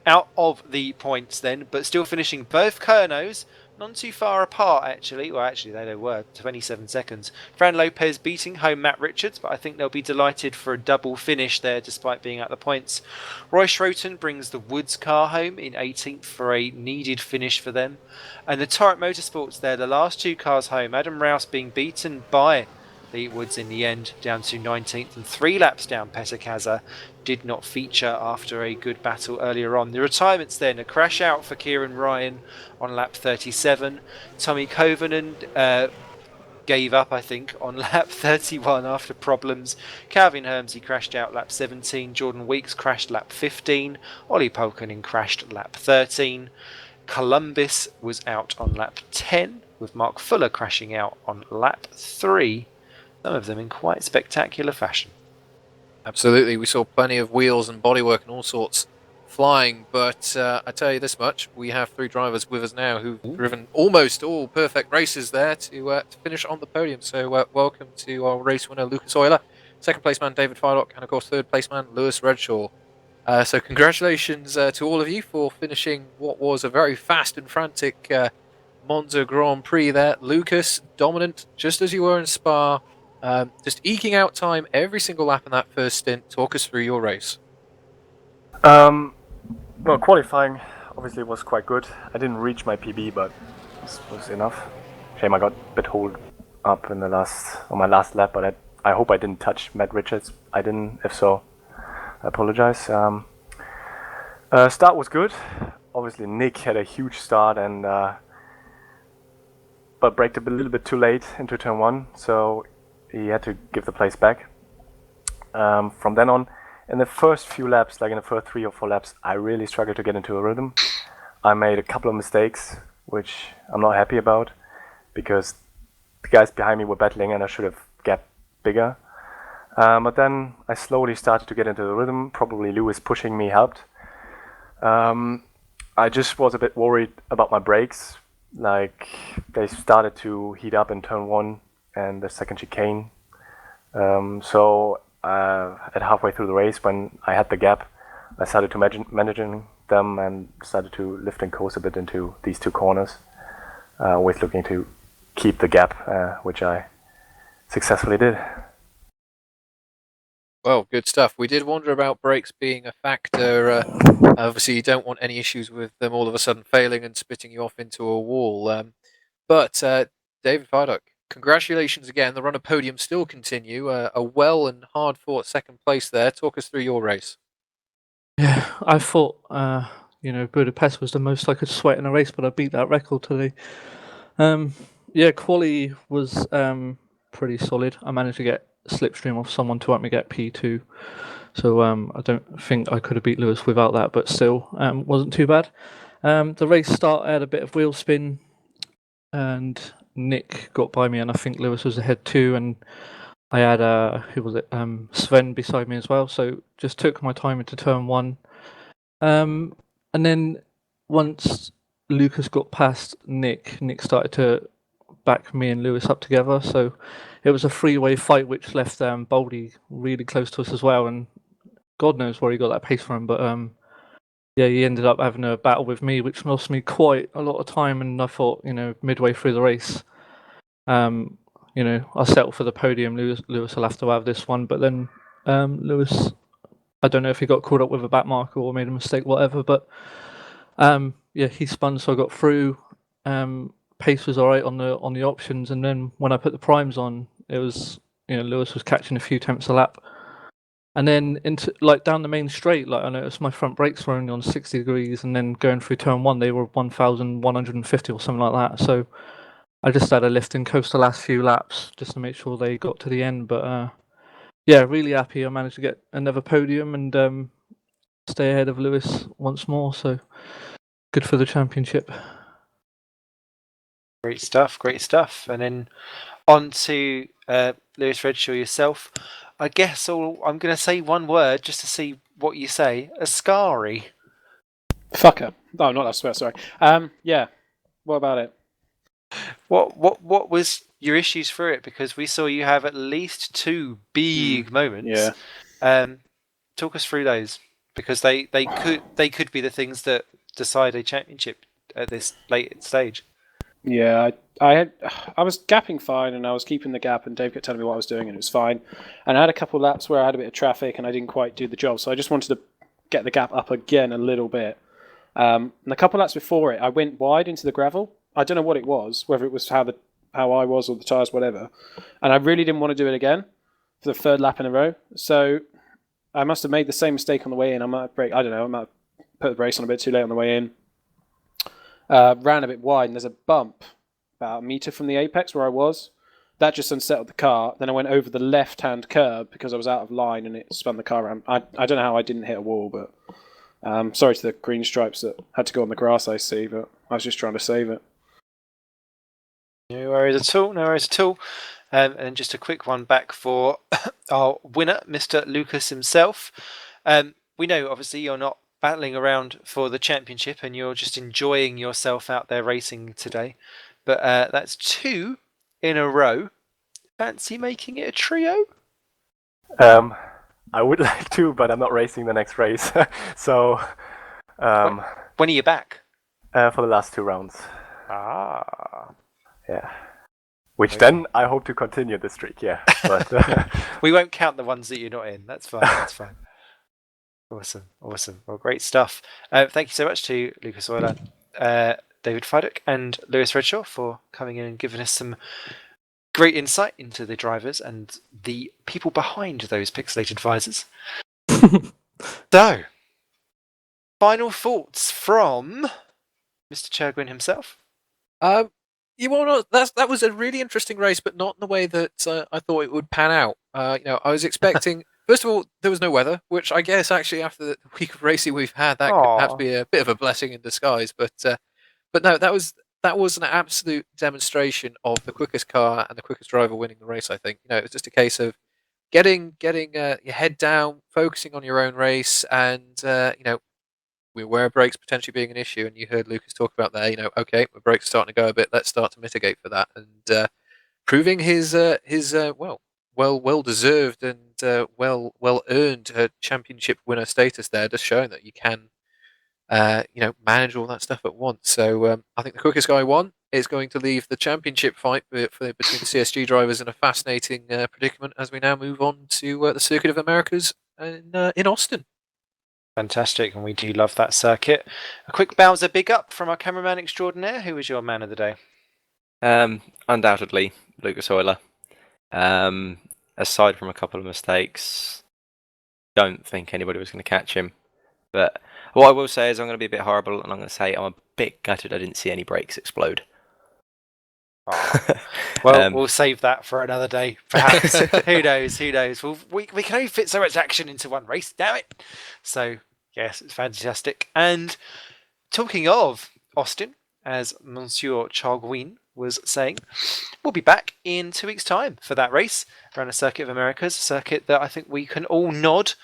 S1: Out of the points then, but still finishing both Kernos, not too far apart actually. Well, actually they were 27 seconds. Fran Lopez beating home Matt Richards, but I think they'll be delighted for a double finish there despite being at the points. Roy Schroten brings the Woods car home in 18th for a needed finish for them. And the Torrent Motorsports there, the last 2 cars home. Adam Rouse being beaten by the Woods in the end, down to 19th, and 3 laps down. Petakaza did not feature after a good battle earlier on. The retirements then, a crash out for Kieran Ryan on lap 37. Tommy Kovanen gave up, I think, on lap 31 after problems. Calvin Hermsey crashed out lap 17. Jordan Weeks crashed lap 15. Ollie Polkanen crashed lap 13. Columbus was out on lap 10, with Mark Fuller crashing out on lap 3. Some of them in quite spectacular fashion.
S2: Absolutely, we saw plenty of wheels and bodywork and all sorts flying, but I tell you this much, we have 3 drivers with us now who've driven almost all perfect races there to finish on the podium. So welcome to our race winner Lucas Euler, second place man David Fylok, and of course third place man Lewis Redshaw. So congratulations to all of you for finishing what was a very fast and frantic Monza Grand Prix there. Lucas, dominant, just as you were in Spa, just eking out time every single lap in that first stint. Talk us through your race.
S3: Well, qualifying obviously was quite good. I didn't reach my PB, but this was enough. Shame I got a bit holed up on my last lap, but I hope I didn't touch Matt Richards. I didn't. If so, I apologize. Start was good. Obviously, Nick had a huge start and but braked a little bit too late into turn one, so he had to give the place back. From then on, in the first few laps, like in the first 3 or 4 laps, I really struggled to get into a rhythm. I made a couple of mistakes, which I'm not happy about, because the guys behind me were battling and I should have gapped bigger. But then I slowly started to get into the rhythm. Probably Lewis pushing me helped. I just was a bit worried about my brakes. Like, they started to heat up in turn 1 and the second chicane. So at halfway through the race, when I had the gap, I started to managing them and started to lift and coast a bit into these 2 corners, with looking to keep the gap, which I successfully did.
S2: Well, good stuff. We did wonder about brakes being a factor. Obviously, you don't want any issues with them all of a sudden failing and spitting you off into a wall. But David Vardock, congratulations again. The run of podium still continue. A well and hard fought second place there. Talk us through your race.
S4: Yeah, I thought Budapest was the most I could sweat in a race, but I beat that record today. Quali was pretty solid. I managed to get slipstream off someone to help me get P2. So I don't think I could have beat Lewis without that, but still wasn't too bad. The race start, I had a bit of wheel spin and Nick got by me, and I think Lewis was ahead too, and I had Sven beside me as well, so just took my time into turn 1. And then once Lucas got past Nick started to back me and Lewis up together, so it was a 3-way fight which left Baldy really close to us as well, and God knows where he got that pace from, but he ended up having a battle with me, which lost me quite a lot of time, and I thought, midway through the race, I'll settle for the podium. Lewis will have to have this one, but then Lewis, I don't know if he got caught up with a back marker or made a mistake, whatever, but he spun, so I got through. Pace was all right on the options, and then when I put the primes on, it was Lewis was catching a few tenths a lap, and then into down the main straight, I noticed my front brakes were only on 60 degrees, and then going through turn 1 they were 1,150 or something like that. So I just had a lift and coast the last few laps just to make sure they got to the end. But really happy I managed to get another podium and stay ahead of Lewis once more. So good for the championship.
S1: Great stuff, great stuff. And then on to Lewis Redshaw yourself. I guess I'm going to say one word just to see what you say. Ascari.
S5: Fucker. Oh, not that swear, sorry. Yeah. What about it?
S1: What was your issues through it? Because we saw you have at least 2 big moments.
S5: Yeah.
S1: Talk us through those, because they could be the things that decide a championship at this late stage.
S5: Yeah, I was gapping fine and I was keeping the gap, and Dave kept telling me what I was doing and it was fine. And I had a couple of laps where I had a bit of traffic and I didn't quite do the job, so I just wanted to get the gap up again a little bit. And a couple of laps before it, I went wide into the gravel. I don't know what it was, whether it was how I was or the tyres, whatever. And I really didn't want to do it again for the 3rd lap in a row. So I must have made the same mistake on the way in. I might have put the brakes on a bit too late on the way in. Ran a bit wide, and there's a bump about a metre from the apex where I was. That just unsettled the car. Then I went over the left-hand curb because I was out of line, and it spun the car around. I don't know how I didn't hit a wall, but sorry to the green stripes that had to go on the grass, I see, but I was just trying to save it.
S1: No worries at all. And just a quick one back for our winner, Mr. Lucas himself. We know, obviously, you're not battling around for the championship and you're just enjoying yourself out there racing today. But that's 2 in a row. Fancy making it a trio?
S3: I would like to, but I'm not racing the next race. So,
S1: When are you back?
S3: for the last 2 rounds.
S1: Ah.
S3: Yeah. Which then I hope to continue the streak, yeah. But
S1: We won't count the ones that you're not in. That's fine. That's fine. Awesome. Well, great stuff. Thank you so much to Lucas Euler, David Fiduk, and Lewis Redshaw for coming in and giving us some great insight into the drivers and the people behind those pixelated visors. So, final thoughts from Mr. Churgwin himself.
S2: That was a really interesting race, but not in the way that I thought it would pan out. I was expecting. First of all, there was no weather, which I guess actually after the week of racing we've had, that could perhaps be a bit of a blessing in disguise. But no, that was an absolute demonstration of the quickest car and the quickest driver winning the race. I think it was just a case of getting your head down, focusing on your own race, and we're aware of brakes potentially being an issue, and you heard Lucas talk about there. Okay, my brakes are starting to go a bit. Let's start to mitigate for that, and proving his well deserved and well earned championship winner status there, just showing that you can manage all that stuff at once. So I think the quickest guy won. Is going to leave the championship fight between the CSG drivers in a fascinating predicament as we now move on to the Circuit of Americas in Austin.
S1: Fantastic, and we do love that circuit. A quick Bowser big up from our cameraman extraordinaire. Who was your man of the day?
S6: Undoubtedly, Lucas Euler. Aside from a couple of mistakes, don't think anybody was going to catch him. But what I will say is I'm going to be a bit horrible, and I'm going to say I'm a bit gutted I didn't see any brakes explode.
S1: Well, we'll save that for another day, perhaps. Who knows? Well, we can only fit so much action into one race, damn it. So, yes, it's fantastic. And talking of Austin, as Monsieur Charguin was saying, we'll be back in 2 weeks' time for that race around the Circuit of Americas, a circuit that I think we can all nod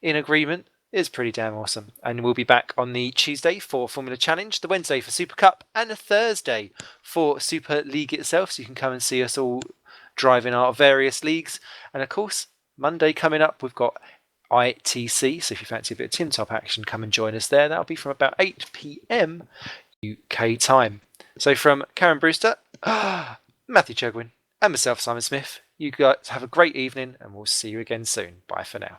S1: in agreement is pretty damn awesome. And we'll be back on the Tuesday for Formula Challenge, the Wednesday for Super Cup, and the Thursday for Super League itself. So you can come and see us all driving our various leagues. And of course, Monday coming up, we've got ITC. So if you fancy a bit of Tin Top action, come and join us there. That'll be from about 8 p.m. UK time. So from Karen Brewster, Matthew Chugwin, and myself, Simon Smith, you guys have a great evening, and we'll see you again soon. Bye for now.